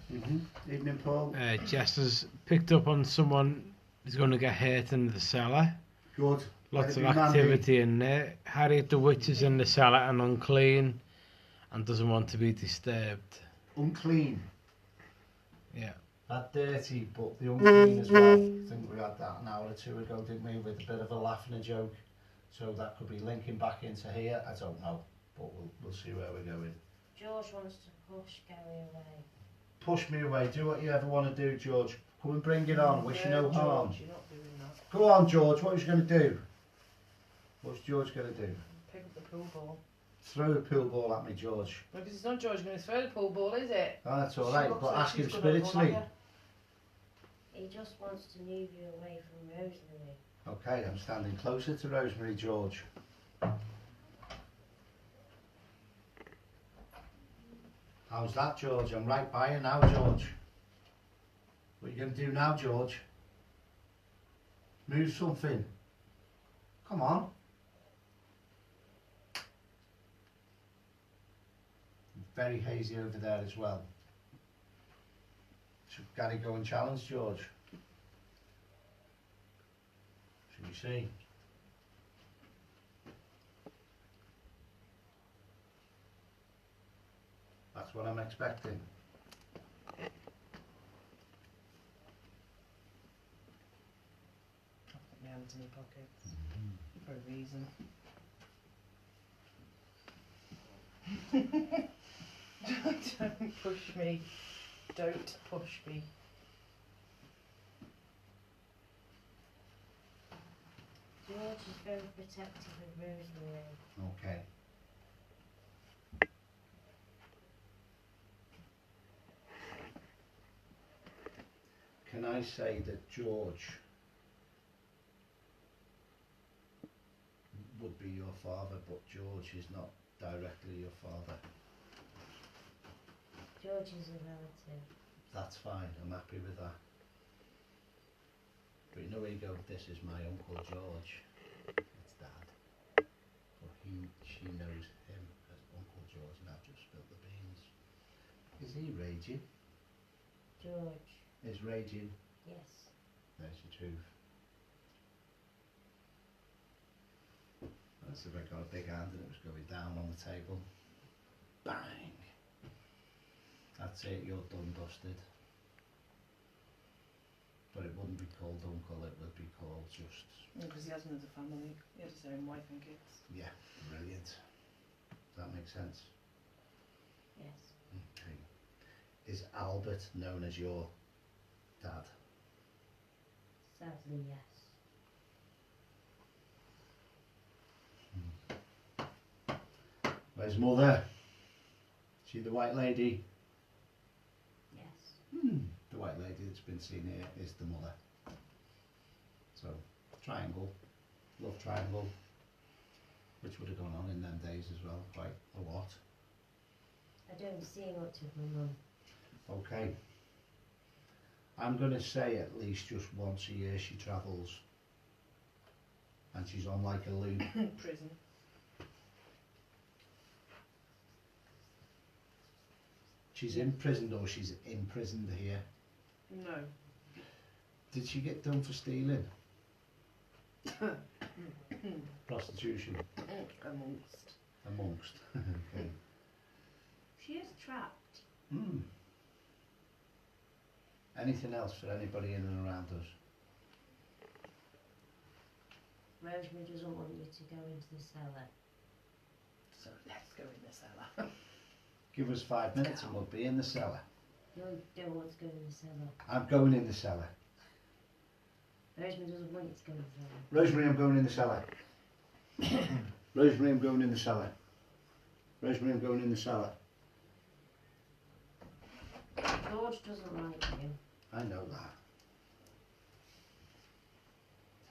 Evening, Paul. Jess has picked up on someone who's going to get hurt in the cellar. Good. Lots of Let it be Mandy. activity in there. Harriet the witch is in the cellar and unclean and doesn't want to be disturbed. Unclean. Yeah. Not dirty, but the unclean as well. I think we had that an hour or two ago, didn't we, with a bit of a laugh and a joke. So that could be linking back into here. I don't know, but we'll see where we're going. George wants to push Gary away. Push me away. Do what you ever want to do, George. Come and bring it on. Wish you no harm. George, you're not doing that. Go on, George. What are you going to do? What's George going to do? Pick up the pool ball. Throw the pool ball at me, George. Because it's not George going to throw the pool ball, is it? Oh, that's all She right, looks but like ask him she's gonna run spiritually. at He just wants to move you away from Rosemary. Okay, I'm standing closer to Rosemary, George. How's that, George? I'm right by you now, George. What are you going to do now, George? Move something. Come on. Very hazy over there as well. Should Gary go and challenge George? Should we see? That's what I'm expecting. I'll put my hands in my pockets for a reason. Don't push me. Don't push me. George is very protective of Rosemary. Okay. Can I say that George would be your father, but George is not directly your father? George is a relative. That's fine, I'm happy with that. But you know where you go, this is my Uncle George. It's that. she knows him as Uncle George, and I've just spilled the beans. Is he raging? George. Is raging? Yes. There's the truth. That's if I got a big hand and it was going down on the table. Bang! That's it, you're done dusted. But it wouldn't be called uncle, it would be called just... Because he has another family. He has his own wife and kids. Yeah, brilliant. Does that make sense? Yes. Okay. Is Albert known as your dad? Sadly, yes. Where's mother? She the white lady? Yes. The white lady that's been seen here is the mother. So, triangle, love triangle, which would have gone on in them days as well, quite a lot. I don't see much of my mum. Okay. I'm going to say at least just once a year she travels. And she's on like a loop. Prison. She's imprisoned or she's imprisoned here. No. Did she get done for stealing? Prostitution? Amongst. Okay. She is trapped. Anything else for anybody in and around us? Rosemary doesn't want you to go into the cellar. So let's go in the cellar. Give us 5 minutes and we'll be in the cellar. No, you don't want to go in the cellar. I'm going in the cellar. Rosemary doesn't want you to go in the cellar. Rosemary, I'm going in the cellar. Rosemary, I'm going in the cellar. Rosemary, I'm going in the cellar. George doesn't like you. I know that.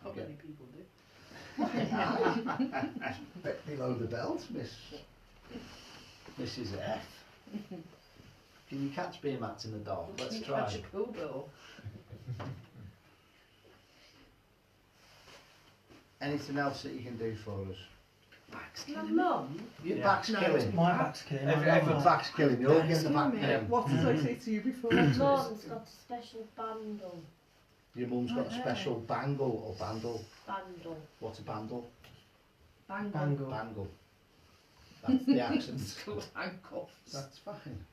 Not many people do. Bit below the belt, Mrs. F. Can you catch beer mats in the dark? Let's try. Catch a poodle. Anything else that you can do for us? My mum? Your Yeah. back's killing. My back's killing. Everyone's back's killing. You're all getting the back pain. What did I say to you before? Mum's got a special bundle. Your mum's got a special bangle or bandle. Bundle. What's a bandle? Bangle. Bangle. That's the accent. It's called handcuffs. That's fine.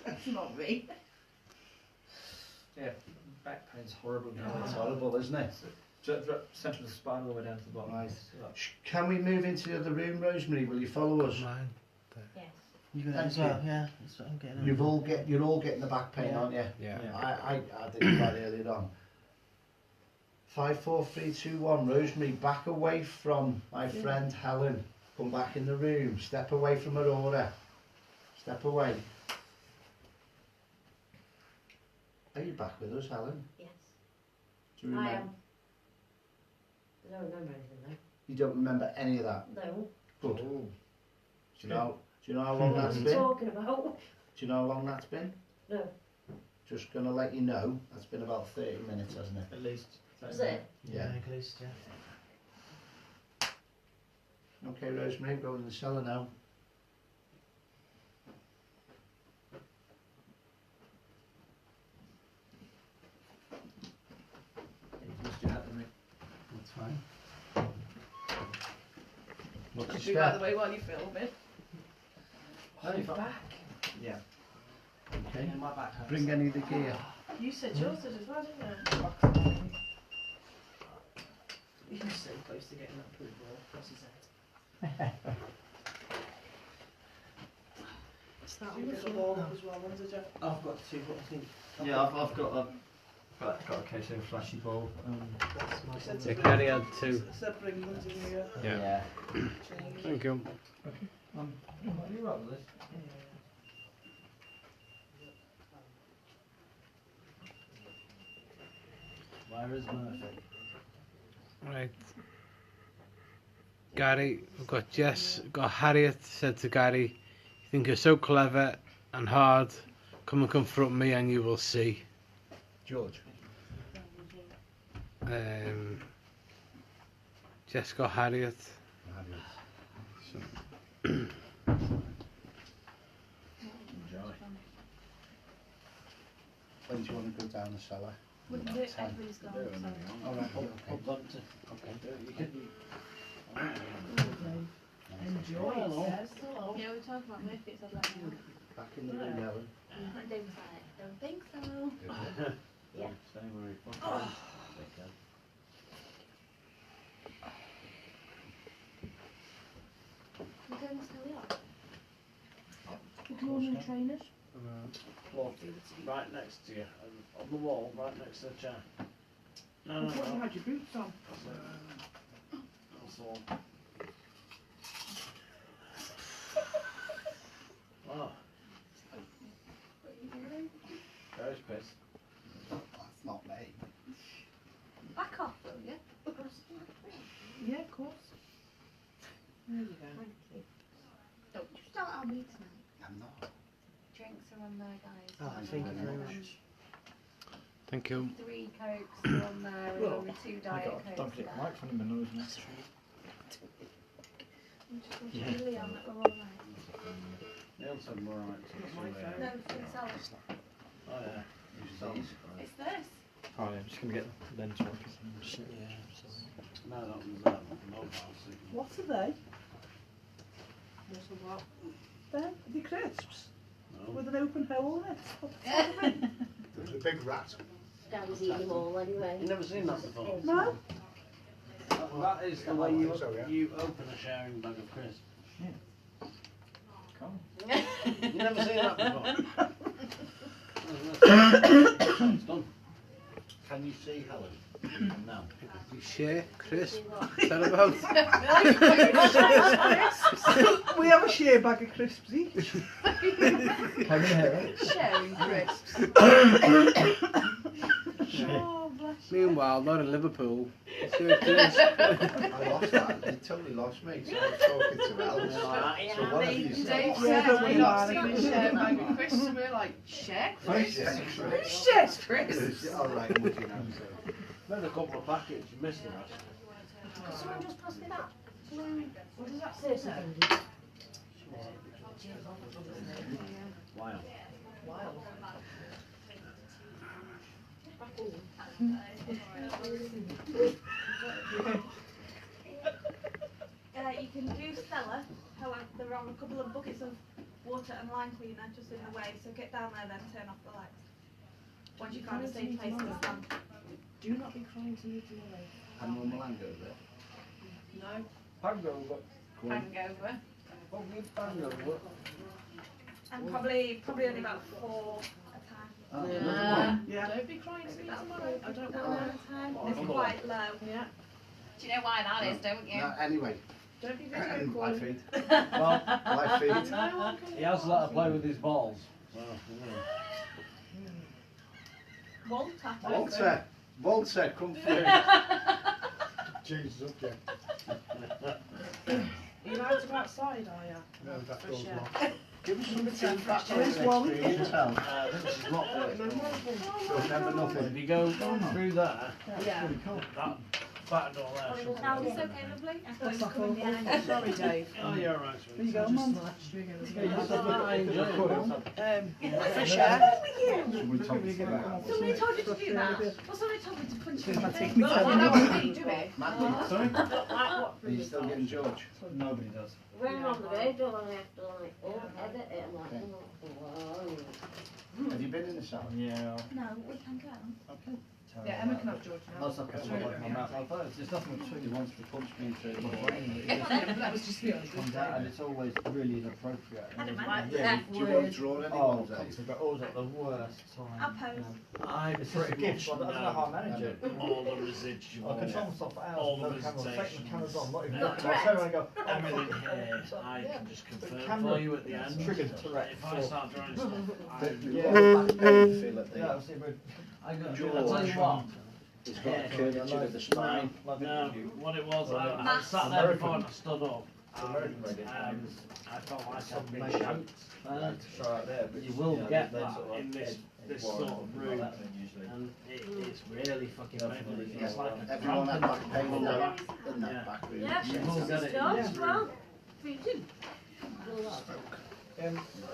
That's not me. Yeah, back pain's horrible. It's horrible, isn't it? Centre of the spine all the way down to the bottom. Right. Can we move into the other room, Rosemary? Will you follow us? Mine. Yes. You got it as Thank well, yeah. That's what I'm getting. You're all getting the back pain, Yeah. aren't you? Yeah. I did it quite earlier on. 5, 4, 3, 2, 1. Rosemary, back away from my friend Helen. Come back in the room. Step away from Aurora. Step away. Are you back with us, Helen? Yes. Do you I remember? am. I don't remember anything though. You don't remember any of that? No. Good. Oh. Do you know how long that's What are you been? talking about? Do you know how long that's been? No. Just going to let you know, that's been about 30 minutes, hasn't it? At least. Was it? Yeah. At least, yeah. Okay, Rosemary, go in the cellar now. You've missed your hat, haven't you? That's fine. What's Could your be by the step? way while you film it. Oh, you've got- Back. Yeah. Okay. Yeah, my back hurts. Bring any of the gear. You said yours did as well, didn't you? He was so close to getting that poo ball across his head. Did you get the ball as well, one, did you? I've got two, but I think. Yeah, I've got a case of flashy ball. That's my You said Yeah, to Carrie had two. said bring them to me. Yeah. Change. Thank you. Are you right with this? Where is Murphy? Right. Gary, we've got Jess, we've got Harriet said to Gary, you think you're so clever and hard, come and confront me and you will see. George. Jess got Harriet. So, Enjoy. When do you want to go down the cellar? We can About do it 10. everybody's gone. Do it whenever you want. All right, okay. Put them to. Okay. You can. Enjoy it, says. Yeah, we were talking about Murphy, so I'd let you know. Back in the room, Ellen. And Dave was like, don't think so. Yeah. Stay where you fucking dickhead. We're going to tell you. Good morning, trainers. Look, right next to you, and on the wall, right next to the chair. No, no, I thought you no. had your boots on. That's the one. Oh, there's piss. That's not me. Back off, will you? Yeah, of course. There you go. Thank you. Don't you start our meeting tonight. I'm not. Drinks are on there, guys. Oh, thank you very much. thank you. 3 Cokes are on there and only 2 Diet Cokes. Don't forget the microphone in my nose, man. I'm just going to really on that we're all right. Neil said we're alright. No, for the salad. Oh yeah. It's this. Oh, yeah, I'm just going to get the lens one. Yeah, absolutely. No, that was mobile signal. What are they? What's the what? They're the crisps No. with an open hole in it. There's a big rat. Daddy's eating them all anyway. You've never seen that before? No? That is the way I you think so, yeah. you open a sharing bag of crisps. Come. You've never seen that before? It's done. Can you see Helen? No. You share, Chris? Is that about? We have a share bag of crisps each. Can you hear it? Sharing crisps. Oh, bless you. Meanwhile, not in Liverpool. See what it is. I lost that. They totally lost me. So I was talking to Helen. So one of you Dave said, said, Yeah, don't we not worry seen about a it. share bag of crisps, and we're like, share crisps? Yeah, Who shares crisps? all right, I'm with you now. So. Made a couple of packets, you missed the rest. Could someone just pass me that blue, what does that say? Wow. You can do Stella, however, there are a couple of buckets of water and lime cleaner just in the way, so get down there then turn off the lights. Once you find a safe place to stand. Do not be crying to me tomorrow. And one Malango there. No. Hangover. Hangover. Oh, you hangover. And probably only about 4 at a time. Oh, Yeah. Don't be crying to me tomorrow. I don't About want 1 to. at a time. It's quite low. Yeah. Do you know why that is, don't you? No, anyway, Don't be video live calling. feed. Well, Live feed. No one can. he has let her play with his balls. So, Walter. Walter, come through. Jesus, okay. Are you allowed to go outside, are you? No, that For goes sure. wrong. Give us some feedback on Where's your Wally? experience, Helen. this is not Oh, remember? Remember But nothing. if you go through there, Yeah. that back door there should be. Now it's okay, lovely. I thought you That's were coming not behind us. Sorry, Dave. Oh, you're alright, There you sweetie. go, Mum. I enjoy it. For sure. Somebody told me to do that. Somebody told you to do that? Well, somebody told me to punch you in the Take face. me Well, time. I know what you do it. Matt, Sorry? are you still getting George? Nobody does. When I'm on the radio, I have to edit it. I'm like, Have you been in the cellar? Yeah. no, we can go. Okay. Yeah, Emma can have George now. That's okay. My mouth. I thought it's nothing He between wants to punch me through the Yeah, that was just the other comes out and it's always really inappropriate. I don't Like mind. the Yeah. Do you want to draw anyone, Oh, Dave? but always at the worst time. I'll pose. I It's just a pretty gift. much I don't know how I manage it. all the I residual, control myself for hours. all No the cameras, taking visitation, the cameras on, not even No, looking. I turn around and go, oh, everything fuck. here, So, I yeah. can just The confirm camera for you at the end. triggered Tourette. If I start drawing stuff, Yeah. Feel at Yeah, the I've seen I tell George. you what. It's got a Yeah. curvature of the spine. No, what it was, I Maths. sat there before and I stood up. American And, radio. I felt like I'd been Mate, shanked. right there, but You will yeah, get they that sort of in this warrant sort of room. that thing usually. And it's really fucking painful. It's like a Everyone had cramp back pain in in that the- back room. Yeah, You will get it. George as well. freezing.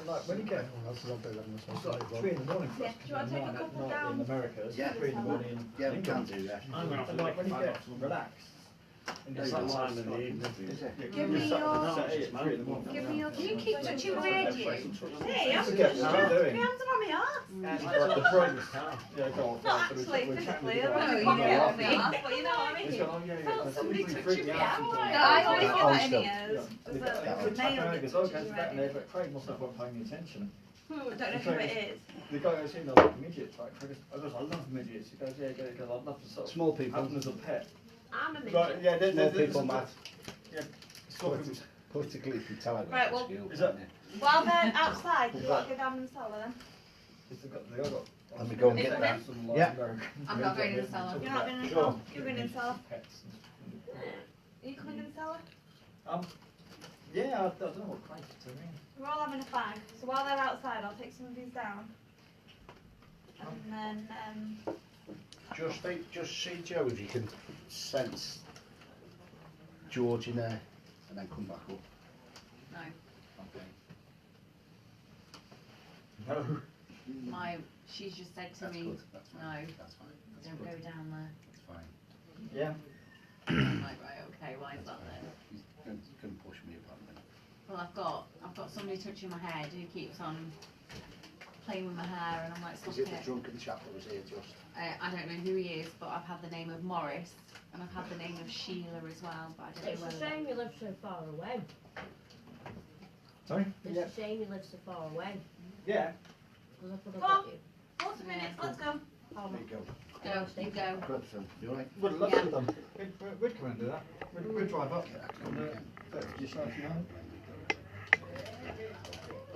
Like when you get That's what I'll do then. it's like 3 in the morning for us. Yeah, do you want to take a couple Not down? in America, it's Yeah. 3 in the morning. Yeah, we can do that. I'm going to have And to like when you find get out some relaxed. and It's you that start time in the like- evening. Is it? Give me your- Saturday at 3 in the morning. Give me your You keep touching radio. Hey, I'm Forget just what my you're hands doing. are on my arse. Like the point. Yeah, go on. Not So we're actually, chatting physically, with I'm the on guy. my Yeah. arse, but you know what I He's mean. gone, oh, yeah, yeah, Felt but somebody somebody touching freaked me me out. out. No, I always get that in Yeah. ears. The There's guy a keeps nail tapping that goes, oh, touches goes your back there, radio. but Craig must not have paying attention. I don't know who it is. The guy goes, you know, like midgets, right? Craig goes, I love midgets. He goes, yeah, I'd love to sort of Small people. have them as a pet. I'm a midget. Right, yeah, Small people, Matt. Yeah, sort of. Politically, if you tell it. Right, well, Is that? While they're outside, do you want to go down in the cellar then? They all got. Let me go and get some that. some, like, Yeah. American- I'm not going in the cellar. You're not going in the Sure. cellar? You're going in the cellar? Pets and- Are you coming in the cellar? Yeah, I don't know what Craig's doing. We're all having a bag, so while they're outside, I'll take some of these down. And then, Just see, Joe, if you can sense George in there, and then come back up. No. Okay. My, she's just said to That's me, good. That's fine. no, That's fine. That's don't good. go down there. That's fine. Yeah. I'm like, right, okay, why is that then? He's going to push me about it. Well, I've got somebody touching my head who keeps on playing with my hair, and I'm like, stop Is it the it. drunken chap that was here just? I don't know who he is, but I've had the name of Morris, and I've had the name of Sheila as well, but I don't It's know a whether. shame you live so far away. Sorry? It's a shame you live so far away. Yeah. Because I could have Come on. got you. 40 minutes, let's go. Oh, There you go. Go, you go. Good, Phil. You alright? Would have loved Yeah. to have done. We'd come and do that. We'd drive up. Just know if you know.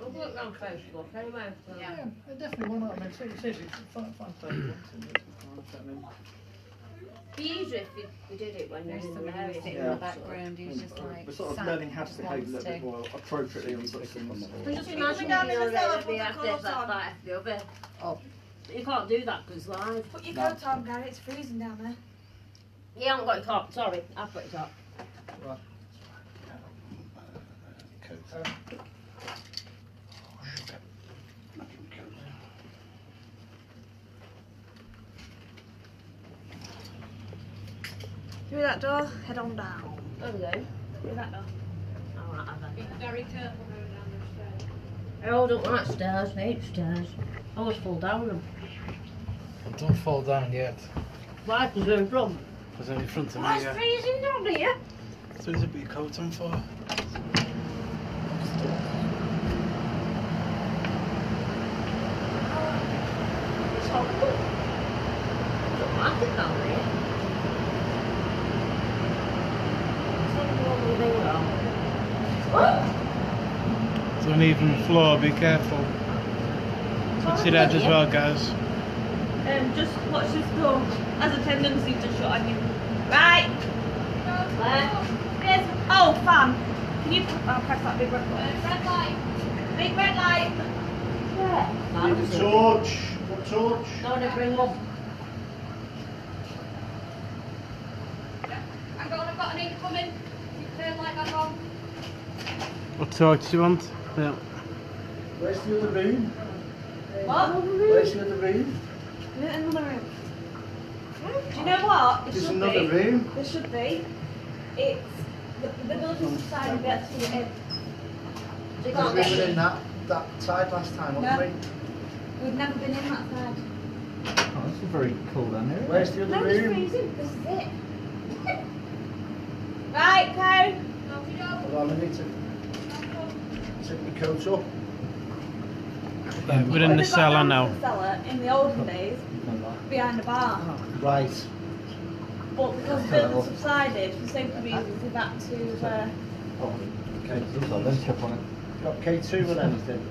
We'll look on Facebook anyway. So. Yeah. Definitely why not? I mean, seriously, fine, It'd be easier if we did it when There's you're in the somebody area. sitting Yeah. in the background who's just like, We're sort of sat, learning how to just behave a wants little bit to. more appropriately on such things. But just Can you imagine come down being in the cellar, already put the after clothes that on? far over. Oh. You can't do that because live. Put your No. coat on, Gary, it's freezing down there. You haven't got your top, sorry. I've got your top. Coat. Through that door, head on down. There we go. Through that door. Alright, I've Be very careful going down the stairs. I don't like stairs, I hate stairs. I always fall down them. Don't fall down yet. Why? Because they're in front. Because they're in front of Oh, me, it's yeah. freezing down here. So is it your coat on for? It's horrible. I don't like it down here. It's like all moving around. What? It's uneven floor, be careful. Touch your head as well, guys. Just watch this door. Has a tendency to shut on you. Right. Where? Yes. Oh, fan. Can you press that big red button? Red light. Big red light. Where? Need a torch. What torch? No, they bring up. Hang on, I've got an incoming. Turn light back on. What torch do you want? Yeah. Where's the other room? What? Where's the other room? We're in another room. Do you know what? It There's should another be. room. There should be. It's the building society will be able to get in. So We you can't were get in that side last time, wasn't No. we? We've never been in that side. Oh, this is very cool down here. Where's the No, other it's room? freezing. This is it. Right, Karen. Hold on, I need to take my coat up. Yeah, we're in When the we got cellar down to now. the cellar in the olden days, behind the bar. Right. But because the building subsided, for safety reasons, we've had to. Okay. Also, let's check on it. Got K2 or anything?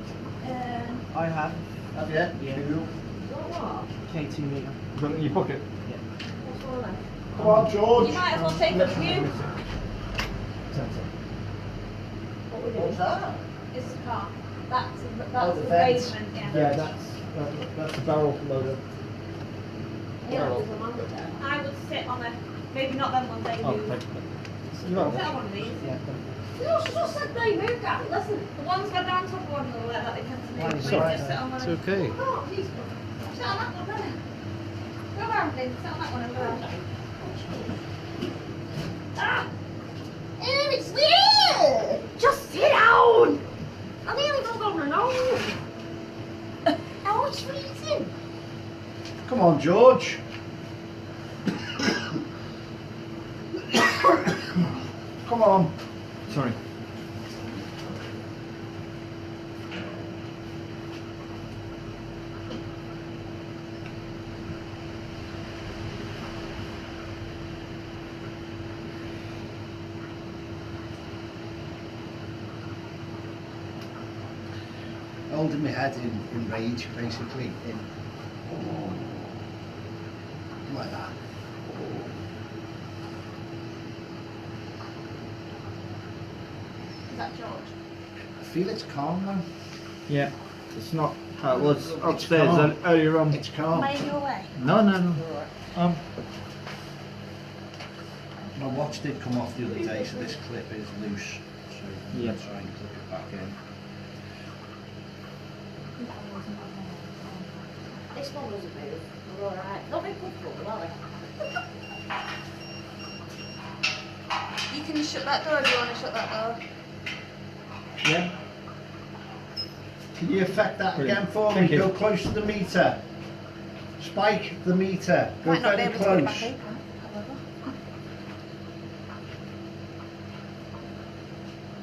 I have. Have you? Yeah. Cool. What? K2 meter. Got it in your pocket? What's all that? Come on, George. You might as well take a view. What we What's doing? that? It's a car. That's Oh, the the vent. basement, yeah. Yeah, that's the barrel loader. Yeah, there's a man with that. I would sit on a, maybe not them ones they Oh, move. thank you. You are. Sit on one of these. Yeah. No, she just said they moved out. Listen. The ones that are on top of one another that they tend to move. It's We alright. just sit on one It's of okay. Oh, please. Sit on that one, then. Go around, please. Sit on that one over there. Ah! And it's weird. Just sit down. I nearly got on my nose. Oh, it's freezing. Come on, George. Come on. Sorry. Holding my head in rage, basically. Like that. Is that George? I feel it's calm now. Yeah. It's not how it was It's upstairs calm. earlier on. It's calm. Am I in your way? No, no, no. My watch did come off the other day, so this clip is loose. So I'm Yeah. going to try and clip it back in. This one doesn't move. We're alright. Not very comfortable, are we? You can shut that door if you want to shut that door. Yeah. Can you affect that Brilliant. again for Thank me? you. Go close to the meter. Spike the meter. Go Might not be very able to put it close. back open, however.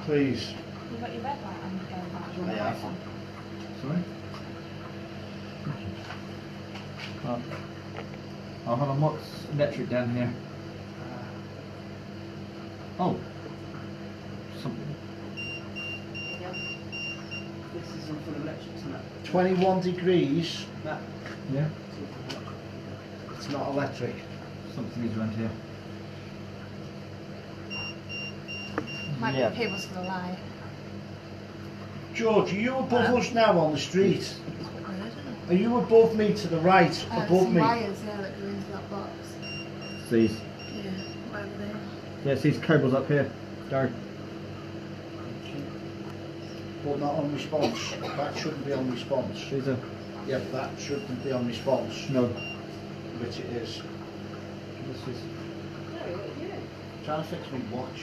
Please. You've got your red light on going back. I have. Sorry. Oh, hold on. What's electric down here? Oh. Something. This isn't for the electric, isn't it? 21 degrees. That. Yeah. It's not electric. Something is around here. Might Yeah. be cables for the light. George, are you above us now on the street? Are you above me to the right? Above me? wires there that go into that box. These. Yeah, whatever they are. Yes, these cables up here. Go. But not on response. That shouldn't be on response. These are. Yeah, but that shouldn't be on response. No. Which it is. This is. Trying to fix my watch.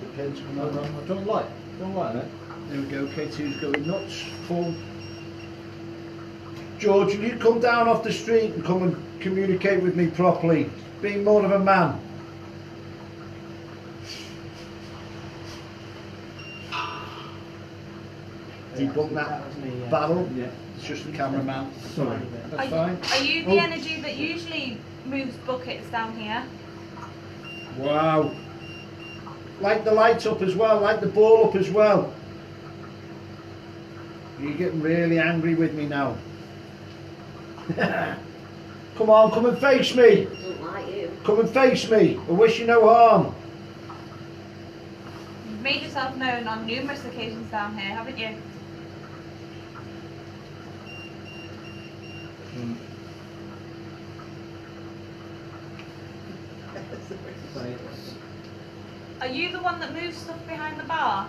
The pins come No, out. no, no, don't light. Don't light that. There we go, K2's going nuts. Full. George, will you come down off the street and come and communicate with me properly? Be more of a man. Debunk that was me, yeah. barrel. Yeah. It's just the cameraman. Sorry. That's fine. Are you the Oh. energy that usually moves buckets down here? Wow. Light the lights up as well, light the ball up as well. You're getting really angry with me now. Come on, come and face me. Doesn't like you. Come and face me. I wish you no harm. You've made yourself known on numerous occasions down here, haven't you? Are you the one that moves stuff behind the bar?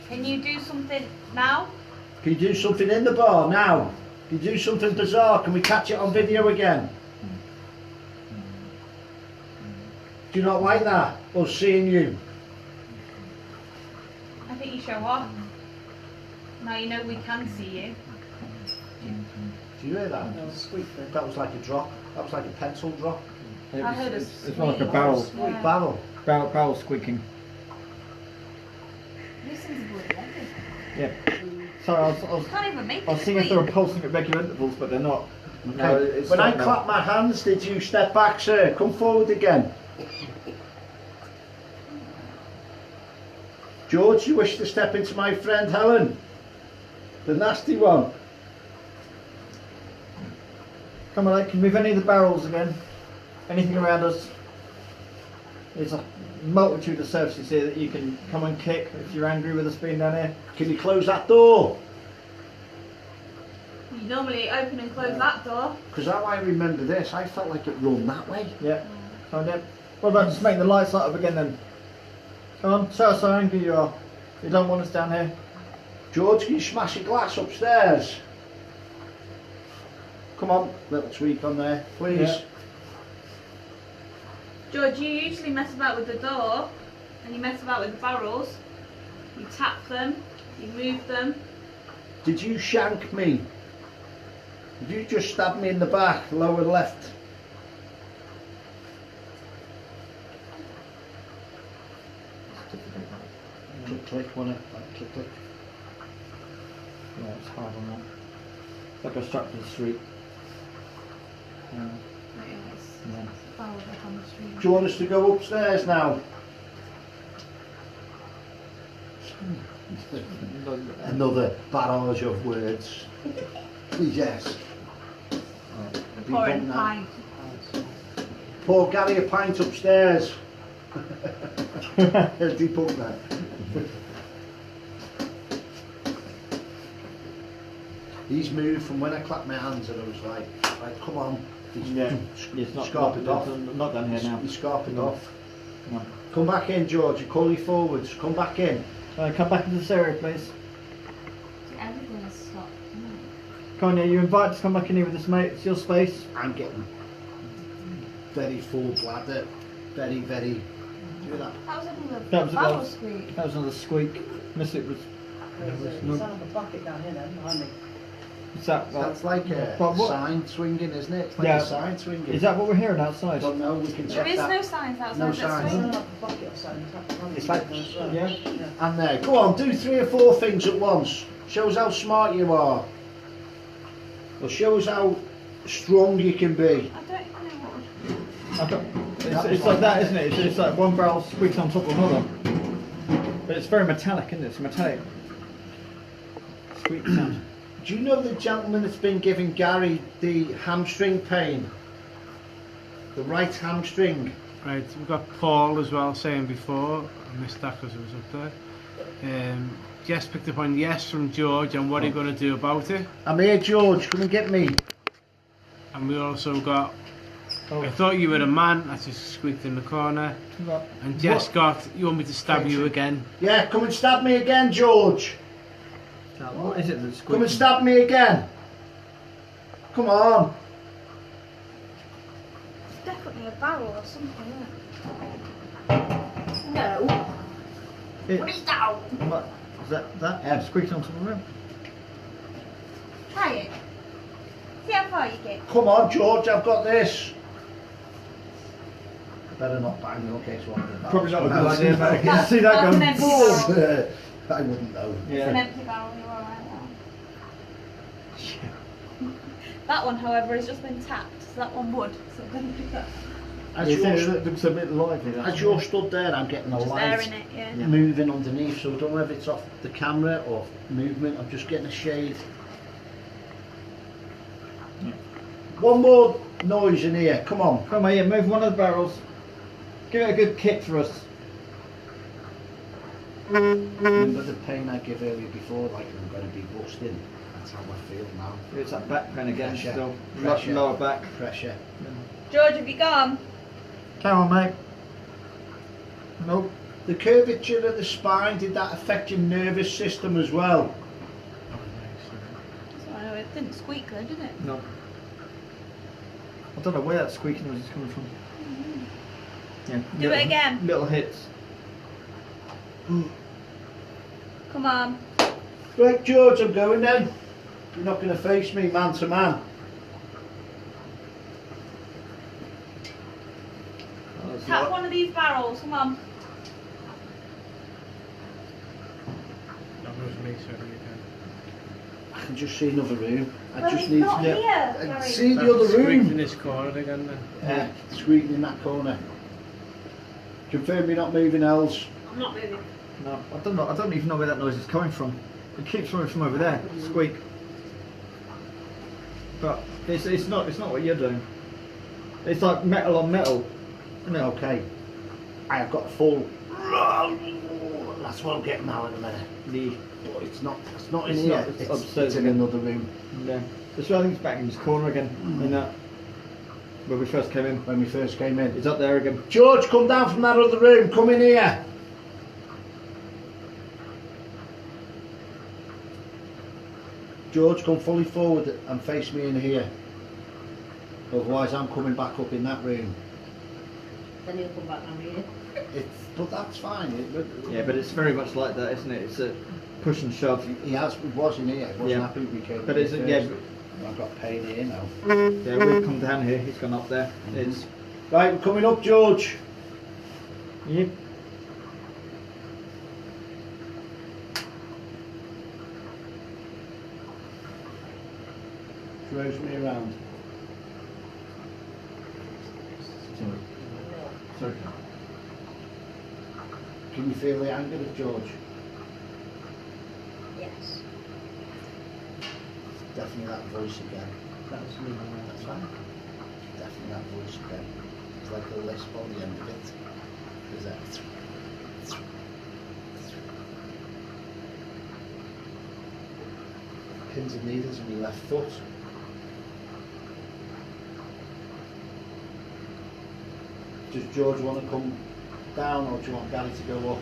Can you do something now? Can you do something in the bar now? Can you do something bizarre? Can we catch it on video again? Do you not like that? Us seeing you? I think you show off. Now you know we can see you. Do you hear that? That was like a drop. That was like a pencil drop. I heard a It's more like a squeak. barrel. Yeah. Barrel. Barrel squeaking. These things are bloody heavy. Yeah. Sorry, I was Can't even make I was it seeing if they were squeak. pulsing at regular intervals, but they're not. Okay. No, it's When I not now. clap my hands, did you step back, sir? Come forward again. George, you wish to step into my friend Helen? The nasty one. Come on, can you move any of the barrels again? Anything around us? There's a multitude of surfaces here that you can come and kick if you're angry with us being down here. Can you close that door? You normally open and close that door. Because how I remember this, I felt like it run that way. Yeah. Come on, yeah. What about just making the lights light up again then? Come on, show us how angry you are. You don't want us down here. George, can you smash a glass upstairs? Come on, little tweak on there, please. Yeah. George, you usually mess about with the door and you mess about with the barrels. You tap them, you move them. Did you shank me? Did you just stab me in the back, lower left? Click, click, wasn't it? Like, click, click. Yeah, it's hard on that. That goes straight to the street. Yeah. Yeah. Do you want us to go upstairs now? Another barrage of words. Yes. Pouring pint. Pour Gary a pint upstairs. Debunk that. He's moved from when I clapped my hands and I was like, right, come on. Yeah, it's not scarping off. Not down here now. He's scarping off. No. Come back in, George. You call you forwards. Come back in. Come back into this area, please. Everything has stopped, isn't it? Come on, yeah, you're invited to come back in here with us, mate. It's your space. I'm getting very full bladder. Very, very. Do that. That was another That was barrel another- squeak. That was another squeak. Miss it was. There's a bucket down here then, behind me. Is that? That's like a But what- sign swinging, isn't it? It's like Yeah. a sign swinging. Is that what we're hearing outside? Don't know. We can There check is that. no signs outside No that signs. swing. Like a bucket or something. It's like- Yeah. And there. Go on. Do 3 or 4 things at once. Shows how smart you are. Or shows how strong you can be. I don't even know what. It's like that, isn't it? It's like one barrel squeaks on top of another. But it's very metallic, isn't it? It's metallic. Squeak sound. Do you know the gentleman that's been giving Gary the hamstring pain? The right hamstring. Right, we've got Paul as well saying before, I missed that because it was up there. Jess picked up on yes from George and what are you going to do about it? I'm here, George. Come and get me. And we also got, Oh. I thought you were a man, that just squeaked in the corner. And Jess got, you want me to stab you again? Yeah, come and stab me again, George. What is it that's squeaking? Come and stab me again. Come on. It's definitely a barrel or something, isn't it? No. It- Put it down. What? Is that Yeah. squeaking on top of the room? Try it. See how far you get. Come on, George. I've got this. Better not bang in case one of the Probably not a barrels good idea, comes but I out. can see that That's going. an empty boom. barrel. I wouldn't know. It's an Yeah. empty barrel, you're alright now. That one, however, has just been tapped, so that one would. So it doesn't pick up. As You think you're, it looks a bit lively. that. as you're stood there, I'm getting a Just light airing it, yeah. moving underneath, so I don't know if it's off the camera or movement. I'm just getting a shade. One more noise in here. Come on. Come on, yeah, move one of the barrels. Give it a good kick for us. Remember the pain I gave earlier before, like I'm going to be busting? That's how I feel now. It's that back pain again, Pressure. still. Pressure. Lower back. Pressure. George, have you gone? Come on, mate. Nope. The curvature of the spine, did that affect your nervous system as well? So I know it didn't squeak though, did it? No. I don't know where that squeaking noise is coming from. Yeah. Do little- it again. Little hits. Come on. Right, George, I'm going then. You're not going to face me man to man. Oh, that's Tap right. one of these barrels, come on. That was me, sorry again. I can just see another room. I Well, just it's need not to here, I Gary. see the That other squeaked in room. this corner again then. Yeah, squeaking in that corner. Confirm you're not moving, Els. I'm not moving. No, I don't know. I don't even know where that noise is coming from. It keeps coming from over there. Squeak. But it's not what you're doing. It's like metal on metal. Isn't it? Okay. I have got full That's what I'm getting now in a minute. But it's not in It's here. not, it's It's upstairs in again. another room. Yeah. That's why I think it's back in this corner again. In that, where we first came in. When we first came in. It's up there again. George, come down from that other room. Come in here. George, come fully forward and face me in here. Otherwise, I'm coming back up in that room. Then he'll come back down here. But that's fine. Yeah, but it's very much like that, isn't it? It's a push and shove. He was in here. He wasn't Yeah. happy we came. But in it's first. yeah, I've got pain here now. yeah. We've come down here. He's gone up there. It's Right, we're coming up, George. yep. Throws me around. Sorry. Can you feel the anger of George? Yes. Definitely that voice again. That's fine. Definitely that voice again. It's like a lisp on the end of it. Is that? Pins and needles in your left foot. Does George want to come down, or do you want Gary to go up?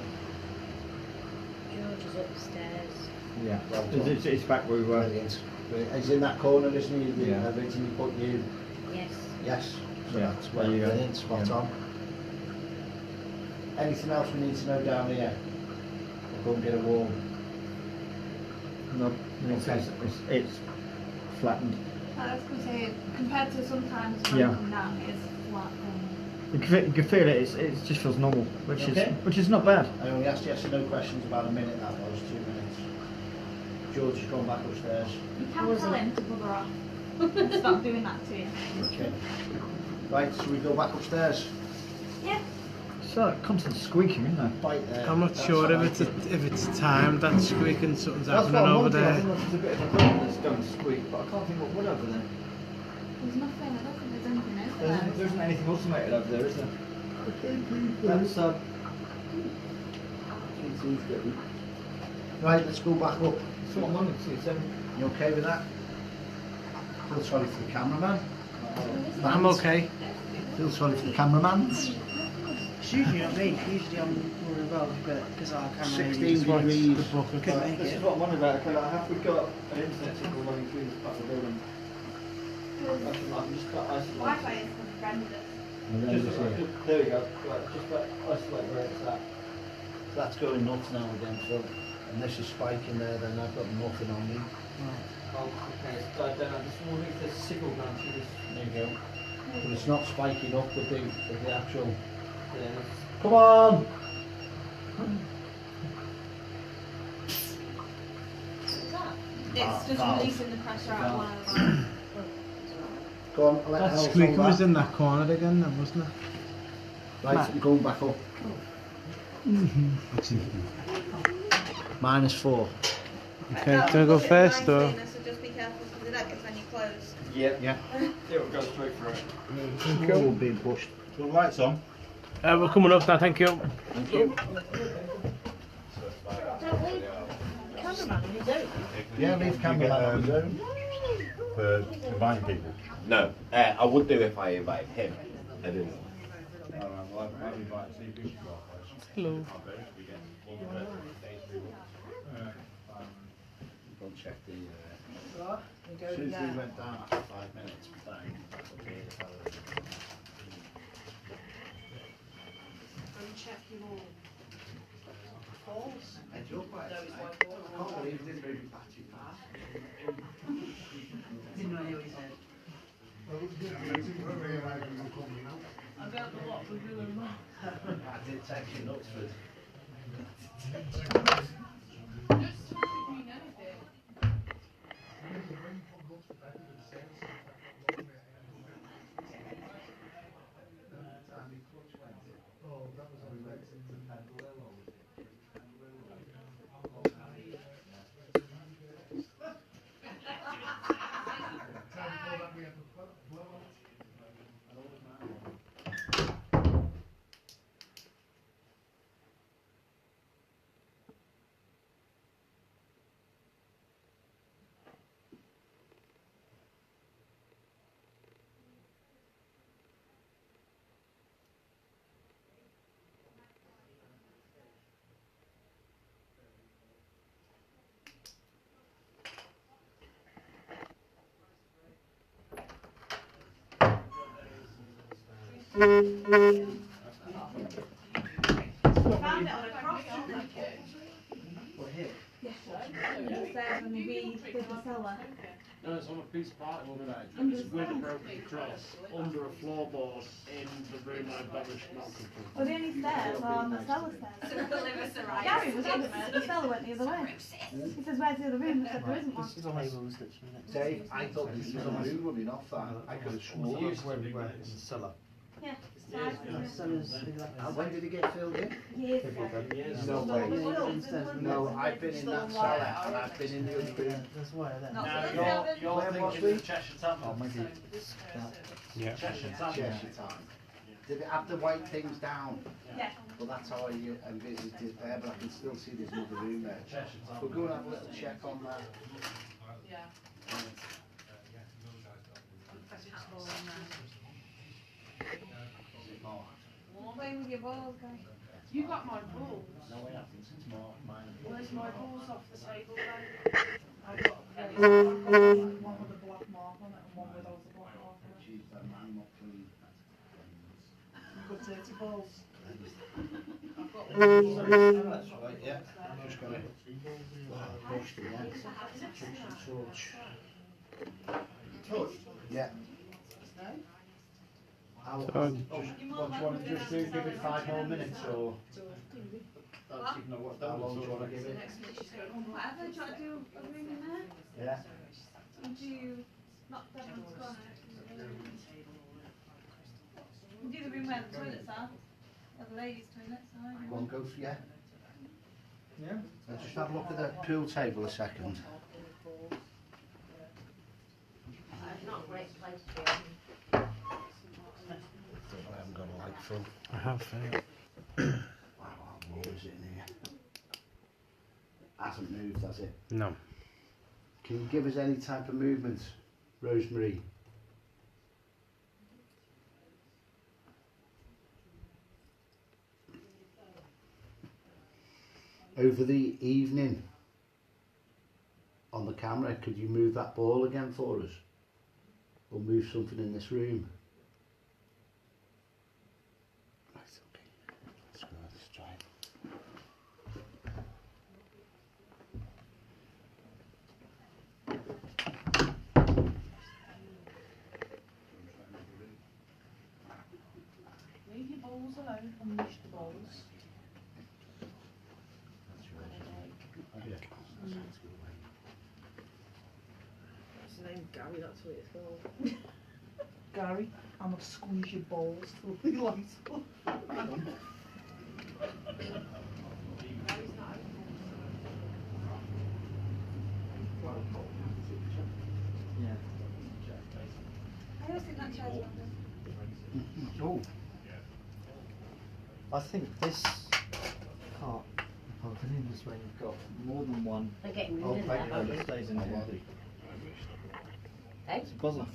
George is upstairs. Yeah. Well done. It's back where we were. Brilliant. Brilliant. He's in that corner, isn't he? The Yeah. originally put you. Yes. Yes. So Yeah. that's well, There you go. brilliant. Spot Yeah. on. Anything else we need to know down here? We'll go and get a warm. No, Okay. it's flattened. I was going to say, compared to sometimes when Yeah. I come down, it's flat. You can feel it. It just feels normal, Okay. which is not bad. I only asked yes or no questions about a minute, that was 2 minutes. George has gone back upstairs. You can tell him to bugger off. And stop doing that to you. Okay. Right, so we go back upstairs. Yeah. It's like constant squeaking, isn't it? Right there. I'm not That's sure what I if think. it's timed, that squeaking, something's That's happening what I'm over wondering. I there. think there's a bit of a drum that's going to squeak, but I can't think what would over there. There's nothing, I don't think there's anything over There there. isn't anything automated over there, is there? That's Right, let's go back up. that's what I'm wondering. See, it's You okay with that? Feel sorry for the cameraman. I'm okay. Feel sorry for the cameraman. It's usually not me, usually I'm more involved, but because our camera 16 degrees. couldn't make This it. is what I'm wondering about. Okay, like, have we got an internet signal running through this part of the building? I can just isolate. Wi-Fi is horrendous. There we go. Right, just isolate where it's at. That's going nuts now again, Phil. And this is spiking there, then I've got nothing on me. Oh, okay. So I don't know. Just wondering if there's a signal going through this. There you go. But it's not spiking up with the actual. Yeah, that's- Come on! It's just valve. releasing the pressure out of one of the valves. Go on, let That help squeaking on was that. in that corner again, then, wasn't it? Right, I'm going back up. -4. Okay, do you want to go first, or? So just be careful because that gets on your clothes. Yep. Yeah. It will go straight through it. We're being pushed. The lights on. We're coming up now, thank you. Thank you. Don't leave cameraman on his own. Yeah, leave cameraman on his own. For inviting people. No, I would do if I invite him. I didn't. Alright, well, I've invited Steve Beach to our place. Hello. Go and check the. As soon as we went down after 5 minutes, bang. And check your balls. Edge up, right? No, it's my I can't believe it didn't really patch it back. Didn't know what he said. I don't know what we're doing. I did text you nuts for it. Found it on a cross, didn't they? What, here? Yeah. It says when they redid the cellar. No, it's on a piece of parchment page. Under It's the with a stairs. broken cross under a floorboard in the room I embellished Malcolm from. Well, the only stairs are on the cellar stairs. Gary was adamant the cellar went the other way. He says, where's the other room? I said, there isn't one. This is on tables literally next to Dave, I thought this was a move running off that. I could have sworn. Used to be where in the cellar. Yeah. the cellars. And when did it get filled in? Years ago. No way. Yeah, No, I've been in that cellar and I've been in the other room. That's why I Not Now, so you're Where was thinking we? of Cheshire Tavern. Oh, maybe. Yeah. Cheshire Tavern. Cheshire time. Did it have the white things down? Yeah. Well, that's how I envisaged it there, but I can still see there's another room there. Cheshire Tavern. We'll go and have a little check on that. Yeah. Play with your balls, guys. You got my balls. No, it happens. It's more mine. Where's my balls off the table then? I've got one with a black mark on it and one without a black mark on it. Jeez, that man not clean. You've got dirty balls. I've got That's right, yeah. I'm just gonna push the one. Touch. Yeah. How, So- what do you want to just do? Give it 5 more minutes or? That's even know what, how long do you want to give it? Whatever, do you want to do a room in there? Yeah. Or do you not that one's gone? We'll do the room where the toilets are. Where the ladies' toilets are. Go on, go for yeah. Yeah. Let's just have a look at the pool table a second. Not a great place to I haven't got a light from. I have. Wow, what is it in here? Hasn't moved, has it? No. Can you give us any type of movement, Rosemary? Over the evening on the camera, could you move that ball again for us? Or move something in this room? Right, okay. Let's go, let's try it. Leave your balls alone, unleash the balls. Yeah. What's the name? Gary, that's what it's called. Gary, I'm gonna squeeze your balls till the lights up. Yeah. I always think that chair's wonderful. Oh. I think this part of the room is when you've got more than one They're getting Oh, rid of thank that. you. that stays in Oh, here. well. Hey, It's a buzzer.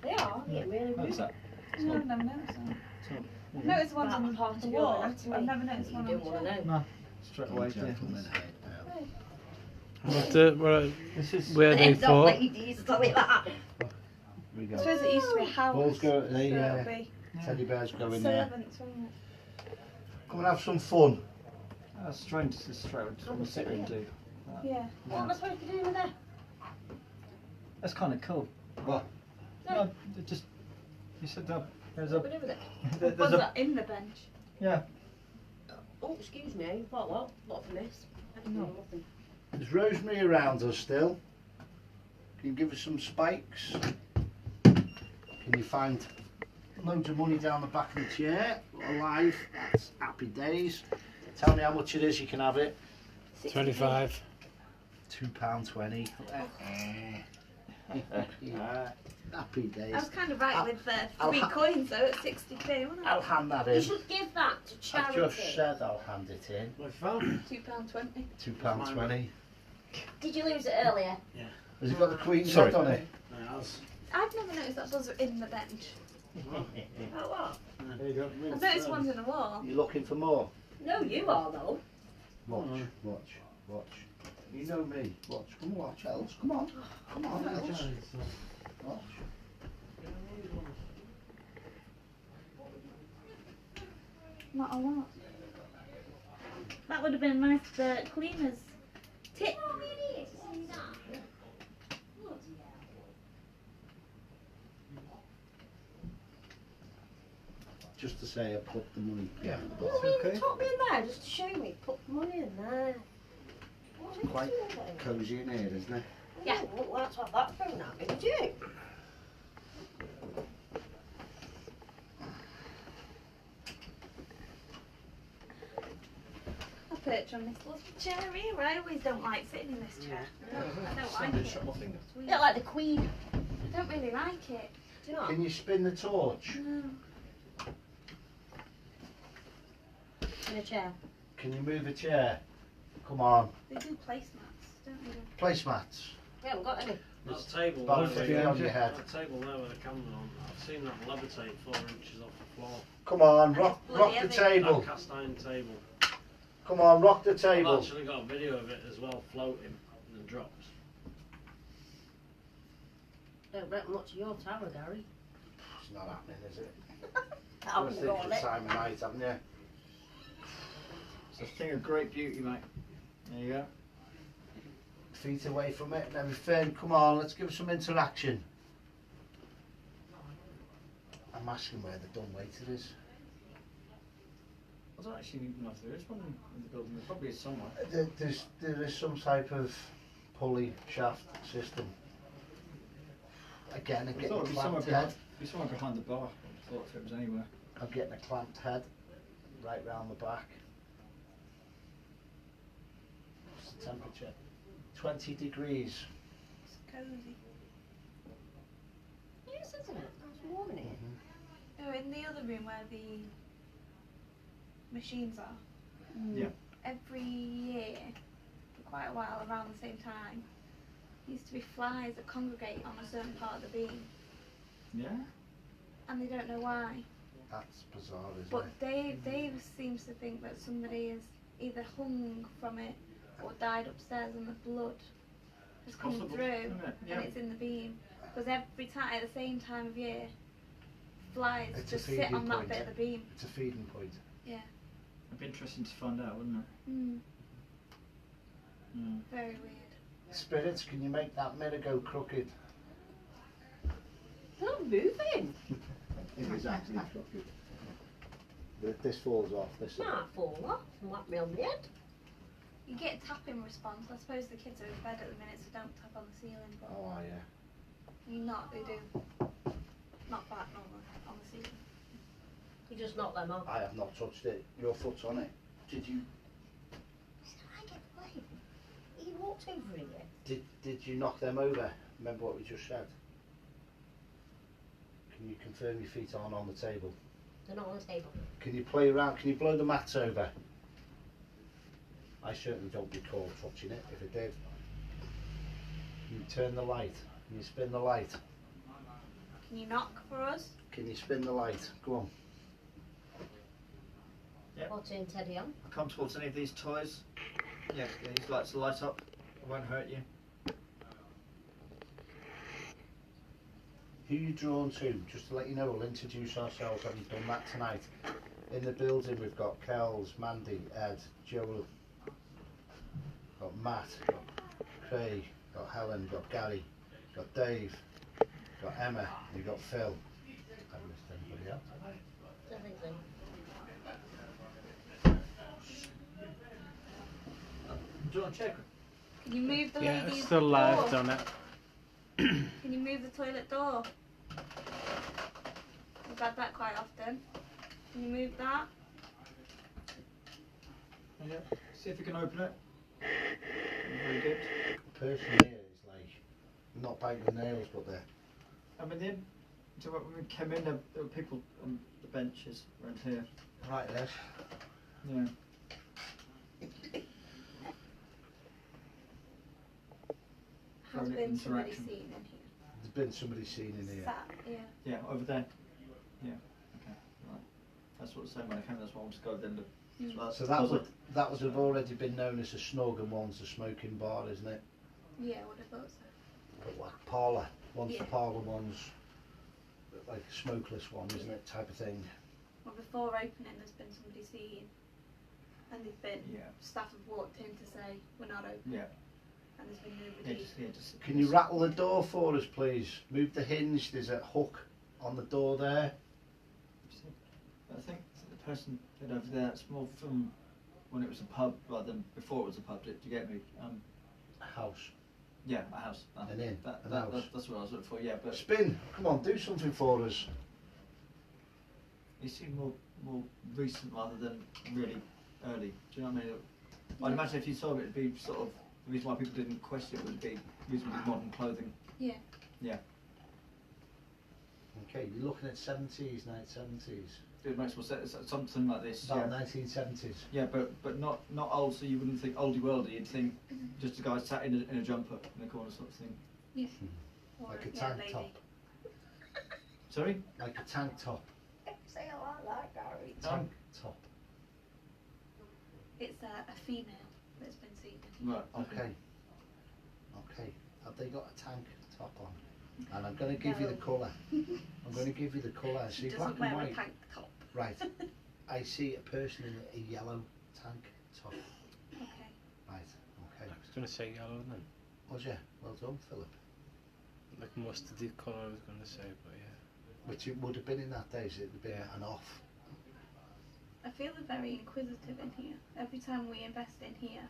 they are getting really What's rude. that? It's No, not. I've never noticed one. It's not. I've noticed the ones That on part the of your wall. anatomy. I've never noticed You one on don't the want to chair. know. No. Straight away. Yeah. Gentlemen, This is. Where are they They're not for? ladies, tell me that. we I go. suppose it used to be a house. Balls go, so they, it'll be teddy bears go in there. servants, won't it? Come and have some fun. That's strange. This is straight. I'm gonna sit here and do. that. Yeah. What am I supposed to do with that? That's kind of cool. What? No, it just. You said that. There's What do a. we do with it? There's Was a. that in the bench? Yeah. Oh, excuse me. What? What for this? I didn't know nothing. Is Rosemary around us still? Can you give us some spikes? Can you find loads of money down the back of the chair? Alive. That's happy days. Tell me how much it is, you can have it. 25. £2.20. Happy days. I was kind of right I'll- with the I'll 3 ha- coins though at 60p, wasn't it? I'll hand that You in. should give that to I charity. just said I'll hand it in. My phone. £2.20. £2.20. Did you lose it earlier? Has it got the Queen's Sorry. head on it? I've never noticed that those are in the bench. Oh, what? There you go. I've noticed ones in the wall. You looking for more? No, you are though. Watch, watch, watch. You know me. Watch. Come on, watch, Els. Come on. Come on, Els. Watch. Not a lot. That would have been a nice cleaner's tip. Just to say I put the money. Yeah. What do you mean, took me in there just to show me? Put money in there. What It's quite cosy in here, isn't it? Yeah. I wouldn't like to have that thrown at me, would you? I'll perch on this little chair here. I always don't like sitting in this chair. I don't like Somebody it. shot my finger. It's Yeah, weird. like the Queen. I don't really like it. Do you know? Can you spin the torch? No. In a chair. Can you move a chair? Come on. They do placemats, don't they? Placemats. We haven't got any. That table About there, 50 on your head. that table there with the camera on, I've seen that levitate 4 inches off the floor. Come on, That's rock bloody the heavy. table. That cast iron table. Come on, rock the I've table. actually got a video of it as well, floating, and it drops. Don't break much of your tower, Gary. It's not happening, is it? I'll You're go on thinking it. time of night, haven't you? It's a thing of great beauty, mate. There you go. Feet away from it and everything. Come on, let's give it some interaction. I'm asking where the dumbwaiter is. I don't actually even know if there is one in the building. There probably is somewhere. There is some type of pulley shaft system. Again, I'm I getting thought a it'd be somewhere clamped behind, head. be somewhere behind the bar. I thought if it was anywhere. I'm getting a clamped head right round the back. What's the temperature? 20 degrees. It's cosy. Yes, isn't it? That's warm in here. Oh, in the other room where the machines are. Yeah. Every year, for quite a while, around the same time, used to be flies that congregate on a certain part of the beam, Yeah? and they don't know why. That's bizarre, isn't But it? Dave seems to think that somebody has either hung from it or died upstairs and the blood has come Possible, through isn't it? Yeah. and it's in the beam. Because every time, at the same time of year, flies It's a just sit feeding on that point. bit of the beam. It's a feeding point. Yeah. It'd be interesting to find out, wouldn't it? Very weird. Spirits, can you make that mirror go crooked? They're not moving. It is actually crooked. This falls off. This Might fall off and whack me on the head. You get a tapping response. I suppose the kids are in bed at the minute, so don't tap on the ceiling. But Oh, yeah. you not, they do. Not back normally on the ceiling. You just knock them off. I have not touched it. Your foot's on it. Did you? I get away. He walked over here. Did you knock them over? Remember what we just said? Can you confirm your feet aren't on the table? They're not on the table. Can you play around? Can you blow the mats over? I certainly don't recall touching it. If it did, can you turn the light? Can you spin the light? Can you knock for us? Can you spin the light? Go on. Yep. Or turn Teddy on. Come towards any of these toys. Yeah, get these lights to light up. It won't hurt you. Who you drawn to? Just to let you know, we'll introduce ourselves. Haven't done that tonight. In the building, we've got Kells, Mandy, Ed, Joel, got Matt, got Craig, got Helen, got Gary, got Dave, got Emma, and got Phil. Haven't missed anybody else. Don't think so. Do you want to check? Can you move the Yeah, lady's it's still live, door? don't it? Can you move the toilet door? We've had that quite often. Can you move that? Yeah. See if you can open it. Very good. The person here is like, not biting the nails, but they're I mean, so when we came in, there were people on the benches around here. right there. Yeah. Has Phone been somebody interaction. seen in here. There's been somebody seen in here. Sat, yeah. Yeah, over there. Yeah. Okay. Right. That's what I was saying when I came. That's why I wanted to go then. So that would have already been known as a snog, and one's a smoking bar, isn't it? Yeah, I would have thought so. But like parlour, one's the Yeah. parlour, one's like a smokeless one, isn't it? Type of thing. Well, before opening, there's been somebody seen, and they've been staff have walked in to say we're not open. Yeah. And there's been nobody. Can you rattle the door for us, please? Move the hinge. There's a hook on the door there. I think the person that over there, it's more from when it was a pub rather than before it was a pub. Do you get me? A house. Yeah, a house. An inn. That's what I was looking for. Yeah, but Spin. Come on, do something for us. you seem more recent rather than really early. Do you know what I mean? I'd imagine if you saw it, it'd be sort of the reason why people didn't question it would be reasonably modern clothing. Yeah. Yeah. Okay, you're looking at 70s, 1970s. It makes more sense. Something like this. About Yeah. 1970s. Yeah, but not old, so you wouldn't think oldie worldy. You'd think just a guy sat in a jumper in a corner, sort of thing. Yeah. Like a tank top. Sorry? Like a tank top. Say a lot like Gary. Tank top. It's a female that's been seen. Right. Okay. Okay. Have they got a tank top on? And I'm going to give you the colour. I'm going to give you the colour. She See, black doesn't and wear white. a tank top. Right. I see a person in a yellow tank top. Okay. Right. Okay. I was going to say yellow then. Was you? Well done, Philip. Like mustardy colour I was going to say, but yeah. Which it would have been in that days. It would have been an off. I feel they're very inquisitive in here. Every time we invest in here,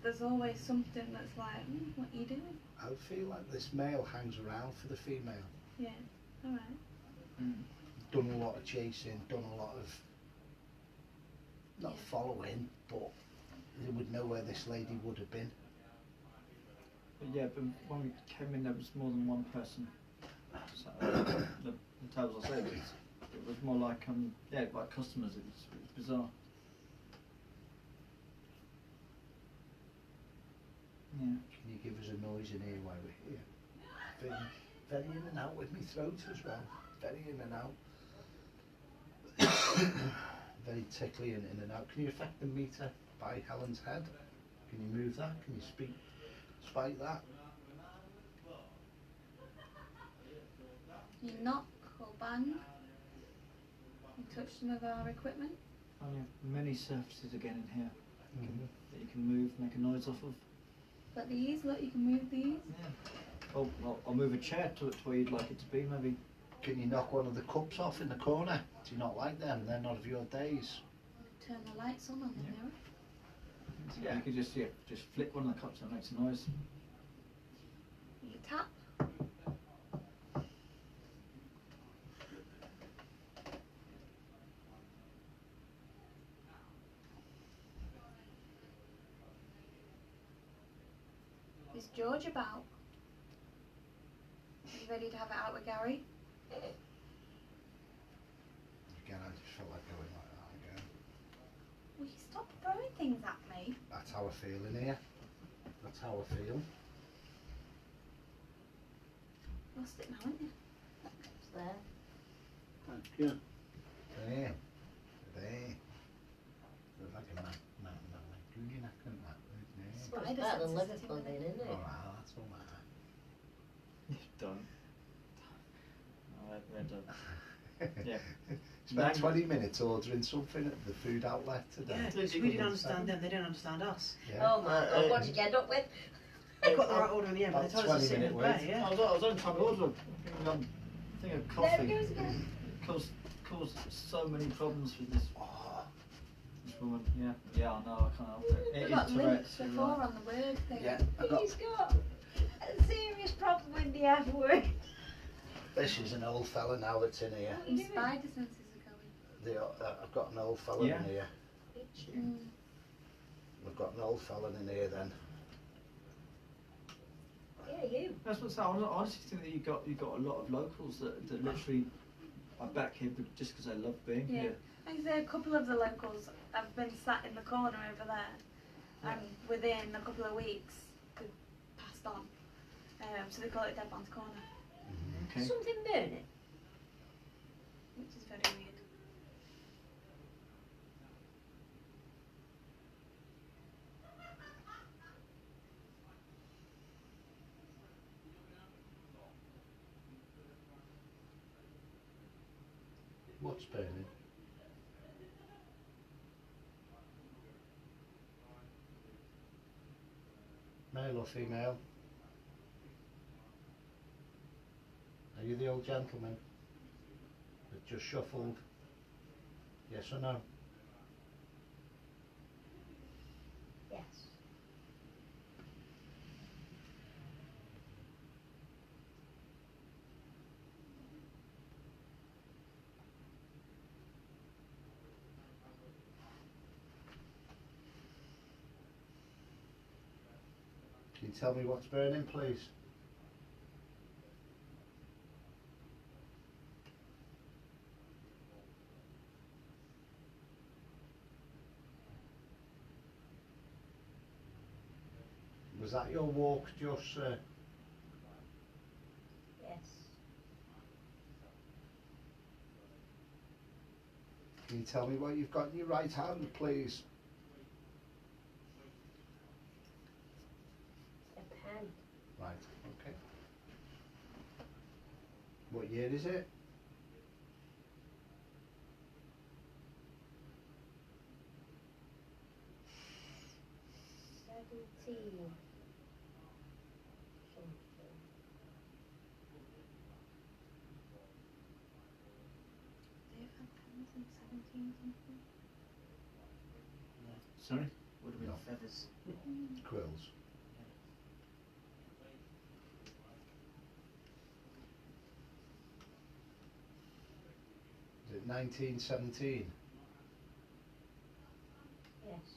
there's always something that's like, what are you doing? I feel like this male hangs around for the female. Yeah. All right. Done a lot of chasing, done a lot of, not following, but they would know where this lady would have been. But yeah, but when we came in, there was more than one person. So, the tables I said, it was more like like customers. It was bizarre. Yeah. Can you give us a noise in here while we're here? Very in and out with my throat as well. Very in and out. Very tickly and in and out. Can you affect the meter by Helen's head? Can you move that? Can you spike that? You knock or bang. You touch some of our equipment. Oh yeah, many surfaces again in here that you can move, make a noise off of. But these, look, you can move these. Yeah. Oh, well, I'll move a chair to where you'd like it to be, maybe. Can you knock one of the cups off in the corner? Do you not like them? They're not of your days. Turn the lights on the mirror. Yeah. You could just flick one of the cups and it makes a noise. You tap. Is George about? Are you ready to have it out with Gary? Again, I just felt like going like that again. Will you stop throwing things at me? That's how I feel in here. That's how I feel. Lost it now, haven't you? It's there. Thank you. There. There. Looks like a goony neck and that. Well, it's better than Liverpool then, isn't it? Alright, that's all right. Done. Alright, we're done. Yeah. Spent 20 minutes ordering something at the food outlet today. Yeah, we didn't understand them, they didn't understand us. Yeah. Oh my god, what did you end up with? They got the right order in the end, but they About told us to 20 sit and minute pay, wait. yeah. I was only trying to order a thing of coffee. There it goes again. Caused so many problems with this woman. Yeah, I know, I can't help it. We It got is linked Tourette's. you're before right. on the word thing. Yeah, I got, He's got a serious problem with the F word. this is an old fella now that's in here. And spider senses are going. I've got an old fella Yeah. in here. We've got an old fella in here then. Yeah, you. That's what's that. I honestly think that you got a lot of locals that literally are back here just because they love being Yeah. here. Like I say, a couple of the locals have been sat in the corner over there, and within a couple of weeks, they've passed on. So they call it Dead Man's Corner, Okay. Something burning. which is very weird. What What's burning? Male or female? Are you the old gentleman that just shuffled? Yes or no? Yes. Can you tell me what's burning, please? Was that your walk just, sir? Yes. Can you tell me what you've got in your right hand, please? A pen. Right, okay. What year is it? Something. They've had pens in 17 something. Sorry? Would have been No. feathers. Quills. Is it 1917? Yes.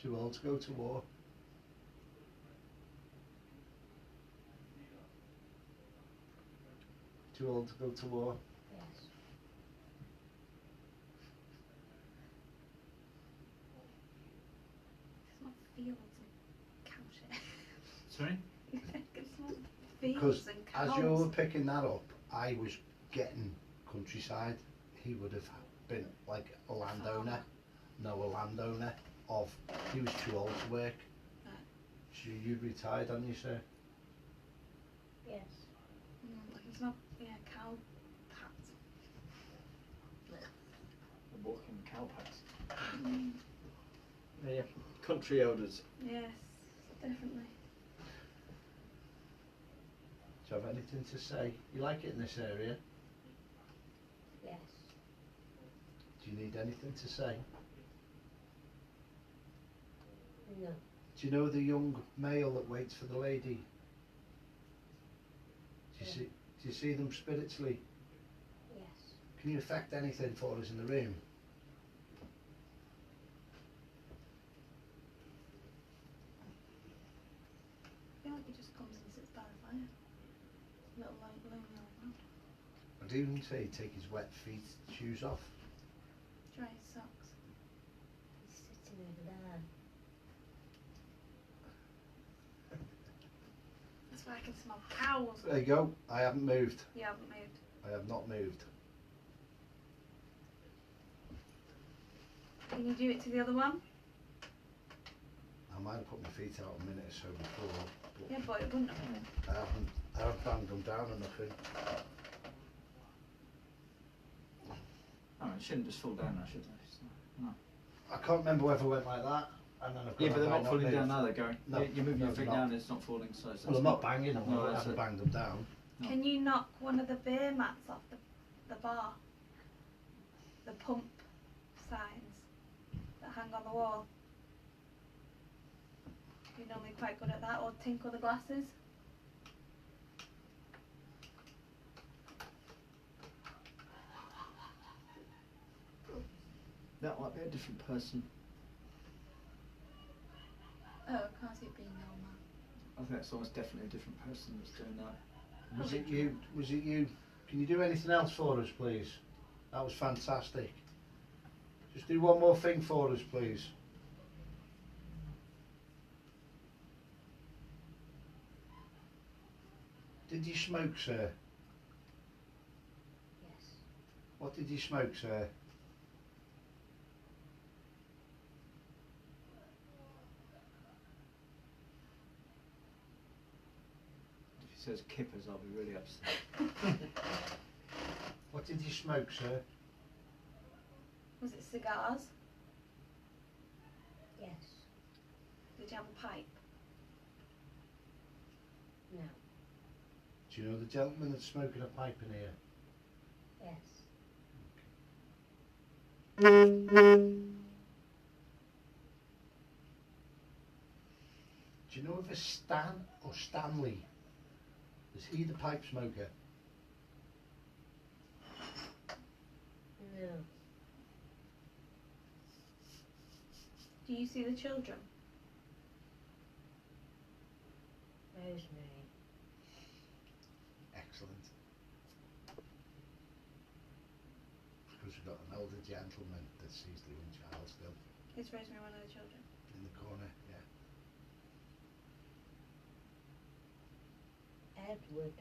Too old to go to war? Too old to go to war? Yes. It's not fields and cow shit. Sorry? It's not Because fields and as cows. you were picking that up, I was getting countryside. He would have been like a landowner. No, a landowner of, he was too old to work. Right. So you retired, haven't you, sir? Yes. It's not, yeah, cow pats. The walking cow packs. Yeah, country odours. Yes, definitely. Do you have anything to say? You like it in this area? Yes. Do you need anything to say? No. Do you know the young male that waits for the lady? Do you see them spiritually? Yes. Can you affect anything for us in the room? I feel like he just comes and sits by the fire. Little light lonely old man. I'd even say take his wet feet, shoes off. Dry his socks. He's sitting over there. That's why I can smell cows. There you go. I haven't moved. You haven't moved. I have not moved. Can you do it to the other one? I might have put my feet out a minute or so before, but Yeah, but it wouldn't have been. I haven't banged them down or nothing. Oh, it shouldn't just fall down now, should they? No. I can't remember whether I went like that, and then I've Yeah, gone but they're up, not falling moved. down now, they're going. No, You're moving no, your feet they're down, not. it's not falling, so it's Well, I'm not banging them, No, I that's haven't it. banged them down. No. Can you knock one of the beer mats off the bar? The pump signs that hang on the wall? You're normally quite good at that, or tinkle the glasses. That might be a different person. Oh, can't see it being normal. I think that's almost definitely a different person that's doing that. Was it you? Was it you? Can you do anything else for us, please? That was fantastic. Just do one more thing for us, please. Did you smoke, sir? Yes. What did you smoke, sir? says kippers, I'll be really upset. What did you smoke, sir? Was it cigars? Yes. Did you have a pipe? No. Do you know the gentleman that's smoking a pipe in here? Yes. Do you know if it's Stan or Stanley? Is he the pipe smoker? No. Do you see the children? Rosemary. Excellent. Because we've got an older gentleman that sees the young child still Is Rosemary one of the children? in the corner, yeah. Edward.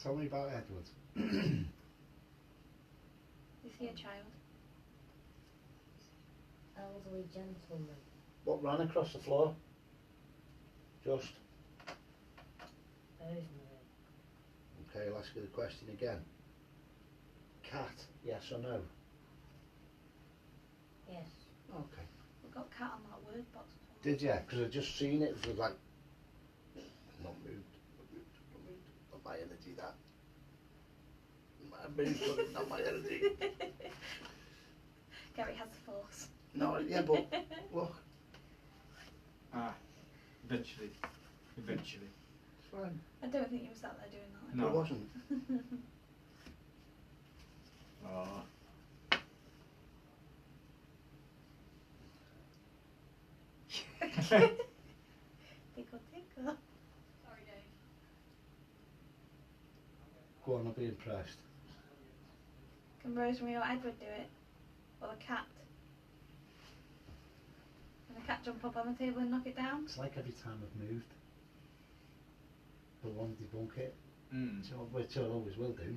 Tell me about Edward. Is he a child? Elderly gentleman. What ran across the floor? Just. Rosemary. Okay, I'll ask you the question again. Cat, yes or no? Yes. Okay. We've got cat on that word box. Did you? Because I just seen it, it was like, not moved, not my energy that. My moved, but not my energy. Gary has the force. No, yeah, but look, Ah, eventually. Eventually. it's fine. I don't think you were sat there doing that. No. It wasn't. Oh. Tickle, tickle. Go on, I'll be impressed. Can Rosemary or Edward do it? Or the cat? Can the cat jump up on the table and knock it down? It's like every time I've moved, but won't debunk it, which I always will do.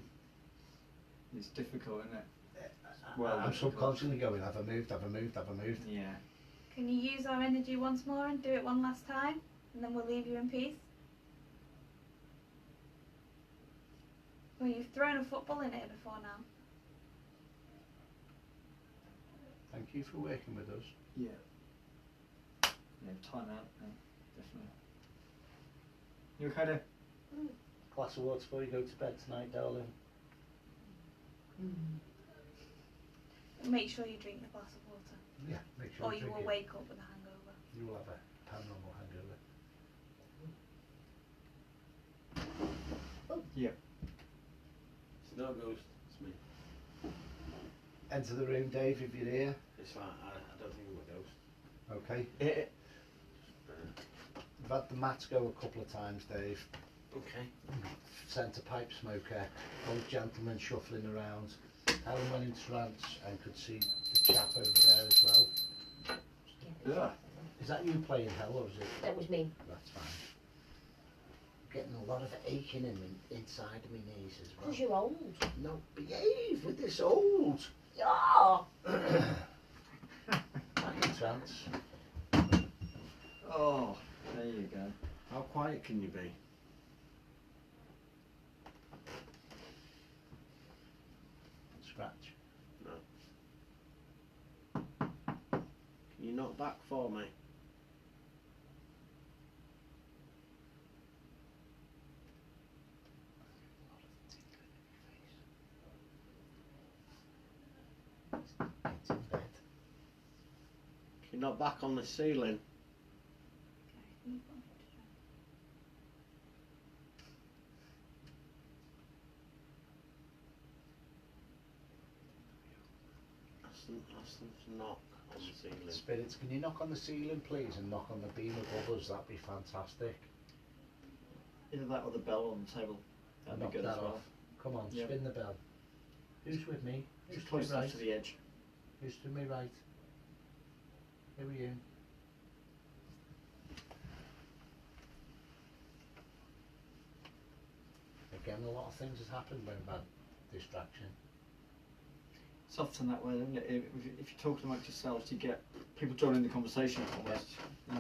It's difficult, isn't it? I'm subconsciously going, have I moved, have I moved, have I moved? Yeah. Can you use our energy once more and do it one last time? And then we'll leave you in peace? Well, you've thrown a football in here before now. Thank you for working with us. Yeah. Yeah, time out, yeah, definitely. You okay there? Glass of water before you go to bed tonight, darling. Make sure you drink the glass of water. Yeah, make sure Or you drink will it. wake up with a hangover. You will have a paranormal hangover. Yeah. It's no ghost, it's me. Enter the room, Dave, if you're here. It's fine, I don't think I'm a ghost. Okay. We've had the mats go a couple of times, Dave. Okay. Centre pipe smoker, old gentleman shuffling around. Helen went in trance and could see the chap over there as well. Yeah. Is that you playing Hell or is it? That was me. That's fine. Getting a lot of aching inside of my knees as well. Because you're old. No, behave with this old. Yeah. Back in trance. Oh, there you go. How quiet can you be? Scratch. No. Can you knock back for me? It's in bed. Can you knock back on the ceiling? Ask them to knock on the ceiling. Spirits, can you knock on the ceiling please and knock on the beam above us? That'd be fantastic. Either that or the bell on the table. That'd Knock be good that as well. off. Come on, Yep. spin the bell. Who's with me? Who's Just to my close enough right? to the edge. Who's to my right? Who are you? Again, a lot of things has happened when we've had distraction. It's often that way, isn't it? If you're talking amongst yourselves, you get people joining the conversation almost. Yeah.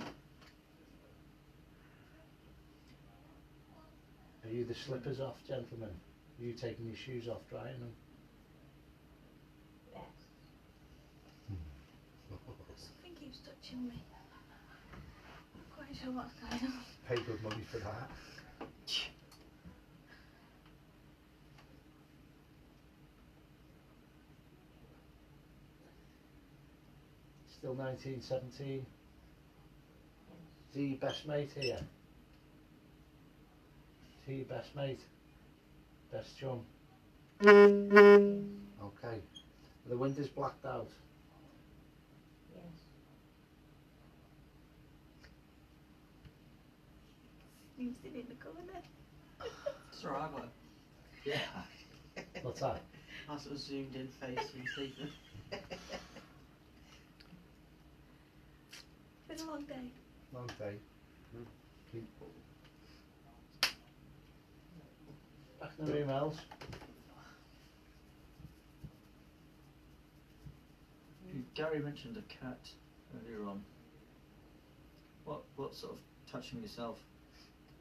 Are you the slippers off, gentlemen? Are you taking your shoes off, drying them? Yes. Something keeps touching me. Not quite sure what's going on. Pay good money for that. Still 1917. Is he your best mate here? Is he your best mate? Best chum? Okay. The windows blacked out. Yes. Seems to be in the corner. It's alright, but Yeah. What's that? I sort of zoomed in face and Stephen. It's been a long day. Long day. Back in the room, Els. Gary mentioned a cat earlier on. What sort of touching yourself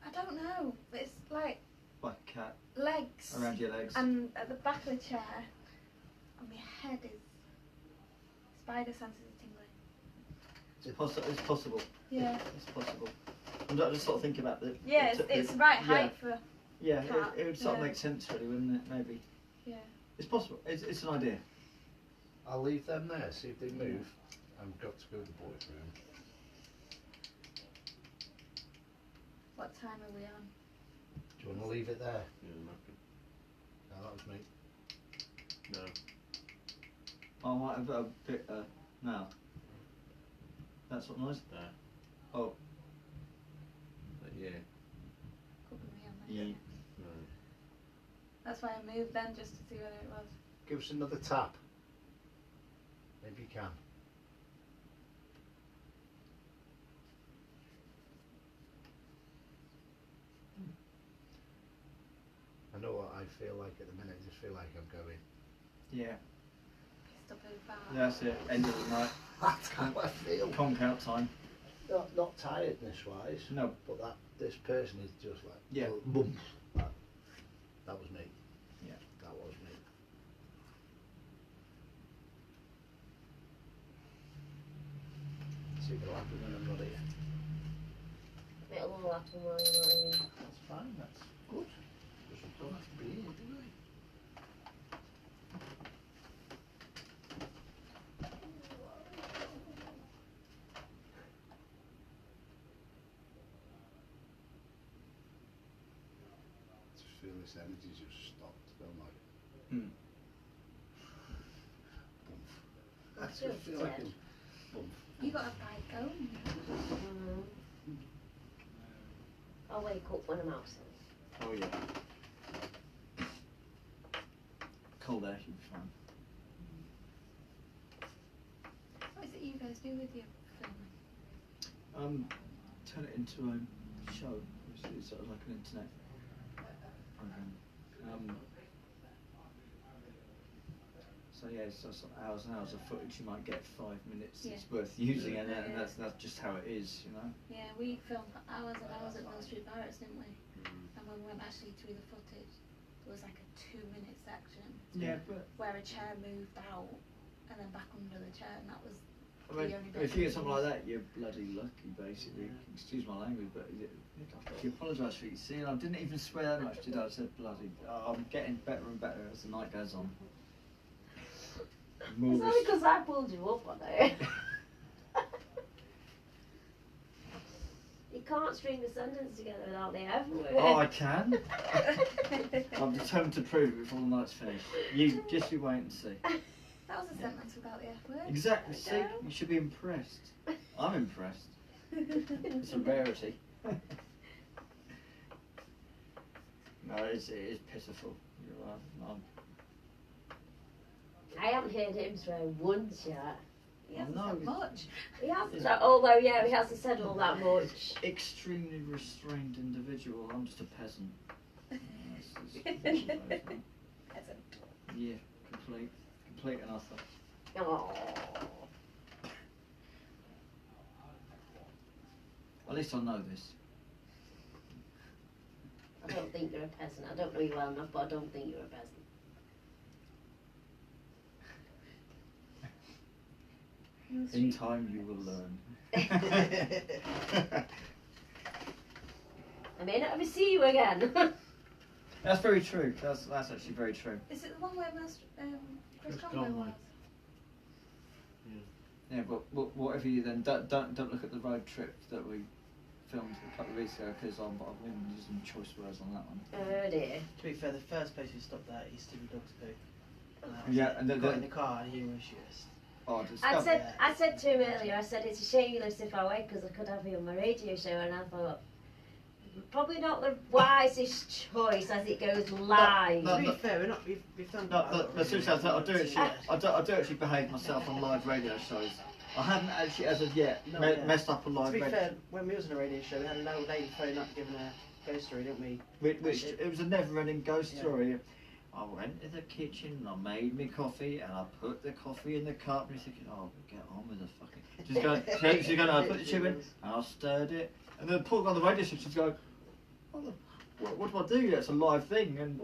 I don't know. It's like like a cat legs. around your legs? And at the back of the chair. And my head is. Spider senses are tingling. It's possible. Yeah. It's possible. I'm just sort of thinking about the. Yeah, it's the right height for. Yeah, cat. it would sort of Yeah. make sense, really, wouldn't it? Maybe. Yeah. It's possible. It's an idea. I'll leave them there, see if they move. I've got to go to the boys' room. What time are we on? Do you want to leave it there? Yeah, nothing. No, that was me. No. I might have a bit now. That's what noise? There. Oh, Yeah. Could be me on yeah. there. No. That's why I moved then, just to see whether it was. Give us another tap. Maybe you can. I know what I feel like at the minute. I just feel like I'm going. Yeah. Pissed up over that. That's it. End of the night. That's how I feel. Conk out time. Not tiredness wise. No. But this person is just like. Yeah. Boom. That was me. Yeah. That was me. See what'll happen when I'm not here. It'll all happen while you're not here. That's fine. That's good. Just don't have to be here, do we? Just feel this energy just stopped, don't I? Hmm. I just feel like it's bump. You got a bike home. I'll wake up when I'm outside. Oh yeah. Cold air should be fine. What is it you guys do with your filming? Turn it into a show. It's sort of like an internet program. So yeah, it's just hours and hours of footage. You might get 5 minutes. Yeah. It's worth using, and Yeah. that's just how it is, you know. Yeah, we filmed for hours and hours at Mill Street Barracks, didn't we? And when we went actually through the footage, there was like a 2-minute section Yeah, but where a chair moved out and then back under the chair, and that was I mean, the only bit if you we get something like used. that, you're bloody lucky, basically. Excuse my language, but you apologise for it. See, I didn't even swear that much, did I? I said bloody. I'm getting better and better as the night goes on. It's only because I pulled you up on it. You can't string a sentence together without the F word. Oh, I can. I'm determined to prove it before the night's finished. You wait and see. That was a sentence without the F word. Exactly. There See, we go. you should be impressed. I'm impressed. It's a rarity. No, it is pitiful. You're right. I haven't heard him swear once yet. He hasn't No, said it's- much. He hasn't, although yeah, he hasn't said all that much. Extremely restrained individual. I'm just a peasant. Peasant. Yeah, complete and utter. Oh. At least I know this. I don't think you're a peasant. I don't know you well enough, but I don't think you're a peasant. In time you will learn. I may not ever see you again. That's very true. That's actually very true. Is it the one where Chris Chris Conway Conway. was? Yeah, but whatever you then don't look at the road trip that we filmed a couple of weeks ago because I'm using choice words on that one. Oh dear. To be fair, the first place we stopped at, East Timmy Dog's Poo. Yeah, and we then got in the car and he was just... oh, I said to him earlier, I said it's a shame you live so far away because I could have you on my radio show, and I thought probably not the wisest choice as it goes live. To be fair, we've done... No, seriously, I do actually behave myself on live radio shows. I haven't actually, as of yet, messed up a live To be radio. fair, when we was on a radio show, we had an old lady phone up giving a ghost story, didn't we? Which it was a never-ending ghost story. I went to the kitchen and I made me coffee and I put the coffee in the cup and you're thinking, oh, get on with the fucking... She's going, I put the chip in and I stirred it. And then the poor guy on the radio show, she's going, what do I do? It's a live thing. And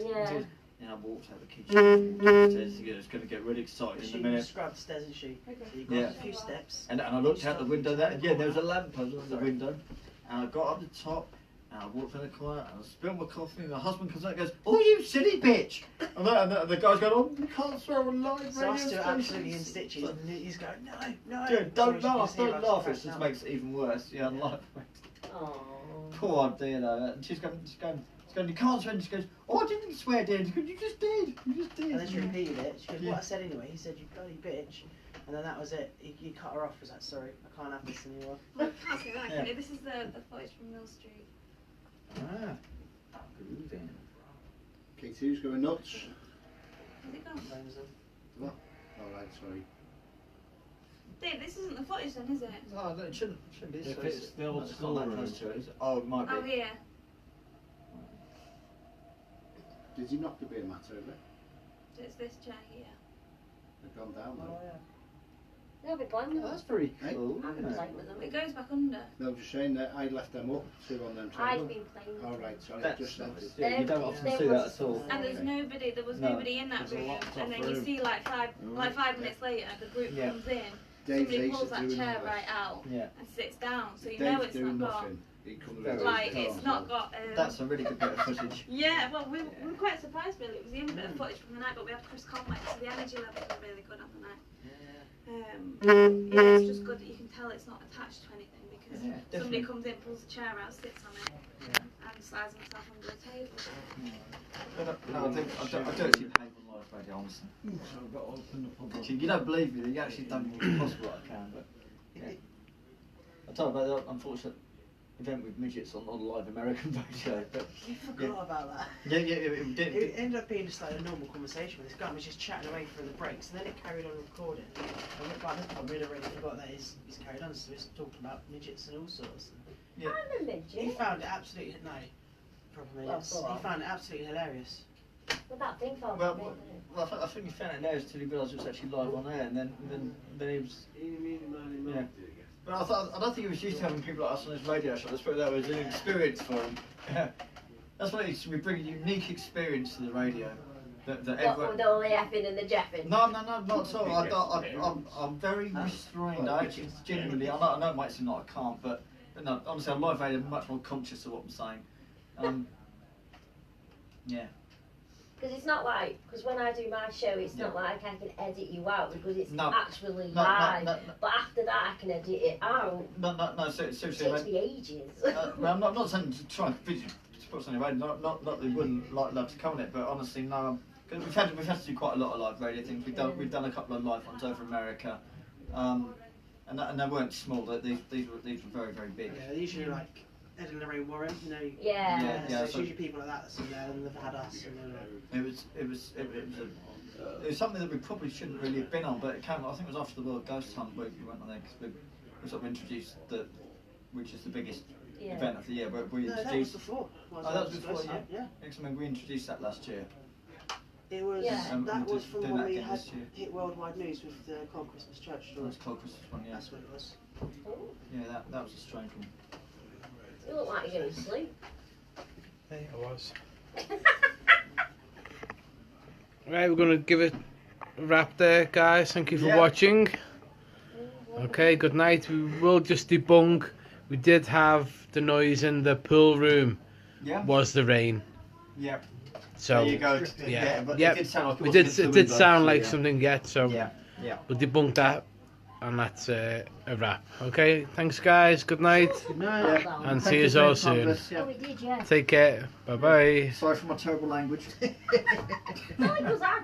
I walked out the kitchen. It's going to get really exciting in a minute. She scrubbed the stairs, didn't she? Okay. So you got a few steps. And I looked out the window there, and there was a lamp under the window. And I got up the top, and I walked in the corner, and I spilled my coffee, and my husband comes out and goes, oh, you silly bitch! And the guy's going, oh, you can't swear on live So radio I'm still station." absolutely in stitches, and he's going, no. Dude, don't So laugh, she can don't hear us laugh, it crack just up. makes it even worse. Yeah, live. Oh. Poor dear, though. And she's going, you can't swear, and she goes, oh, I didn't swear, dear. And she goes, you just did. And then she repeated it. She goes, what I said anyway? He said, you bloody bitch. And then that was it. He cut her off. Was like, sorry, I can't have this anymore. Well, I can't say that, can you? This is the footage from Mill Street. Ah, grooving. Katie's going nuts. Has it gone? What? Alright, sorry. Dave, this isn't the footage then, is it? No, it shouldn't be. If so it's the old not school that room. close to it, is it? Oh, it might be. Oh, here. Did you knock the beer mat over? It's this chair here. They've gone down though. They'll be playing with them. That's very cool, I've isn't been it? playing with them. It goes back under. No, just saying that I left them up, two on them I've table. been playing with them. Alright, sorry, I That's just said nice. it. Yeah, you don't often see that at all. And there's nobody, there was No. nobody in that There's a room. laptop And then you room. see like 5 minutes later, the group Yeah. comes in. Dave's Somebody ace pulls at that doing chair all right this. out Yeah. and sits down, so you know Dave's it's doing not got. nothing. He comes Very over Like his it's car. not got. That's a really good bit of footage. Yeah, well, we were quite surprised really. It was the only bit of footage from the night, but we had Chris Conway, so the energy levels were really good on the night. Yeah, it's just good that you can tell it's not attached to anything because Yeah, somebody definitely. comes in, pulls the chair out, sits on it, and slides himself under the table. No, I do actually behave on live radio, honestly. So I've got to open the pub. You don't believe me, you actually don't think it's possible that I can, but yeah. I told you about the unfortunate event with midgets on live American radio, but You forgot about that. yeah, it did. It ended up being just like a normal conversation with this guy. We was just chatting away through the breaks, and then it carried on recording. And by this point, we'd already forgot that he's carried on, so he's talking about midgets and all sorts. Yeah. I'm a He midget. found it absolutely proper midgets. go on. He found it absolutely hilarious. But that thing fell Well, from me, well, I think he found it there until he realised it was actually live on air, and then he was. Yeah. But I don't think he was used to having people like us on his radio show. Let's put it that way, it was an experience for him. That's what it is. We bring a unique experience to the radio. That What everyone. with all the effing and the jeffing? No, not at all. I'm very restrained. I actually genuinely, I know it might seem like I can't, but no, honestly, I'm live radio, I'm much more conscious of what I'm saying. Yeah. Because it's not like, because when I do my show, it's not like I can edit you out because it's No. actually No, live. no. But after that, I can edit it out. No, seriously. It takes me ages. Well, I'm not saying to try and to put something away. Not that we wouldn't love to come on it, but honestly, no. Cause we've had to do quite a lot of live radio things. We've done a couple of live ones over America, and they weren't small. These were very very big. Yeah, they're usually like Ed and Lorraine Warren, you know. Yeah. So it's usually people like that that's in there, and they've had us. And It was something that we probably shouldn't really have been on, but it came. I think it was after the World Ghost Hunt we went on there because we sort of introduced which is the biggest event of the year. But we no, introduced. that was before. That was before, yeah. Excellent. We introduced that last year. It was. Yeah. That was from doing when that we again had this year. hit worldwide news with the Cold Christmas Church That story. was Cold Christmas one, yeah. That's what it was. Yeah, that was a strange one. You look like you're going to sleep. There I was. Right, we're gonna give it a wrap there, guys. Thank you for watching. Okay, good night. We will just debunk. We did have the noise in the pool room. Yeah. Was the rain? Yeah. So there you go. yeah, but yeah. it did sound like It did sound like yeah. something yet. So Yeah. Yeah. we'll debunk that, and that's a wrap. Okay, thanks, guys. Good night. Good night. Yeah. And Thank see you you for all your soon. canvas, yeah. Oh, we did, yeah. Take care. Bye bye. Sorry for my terrible language. No, it was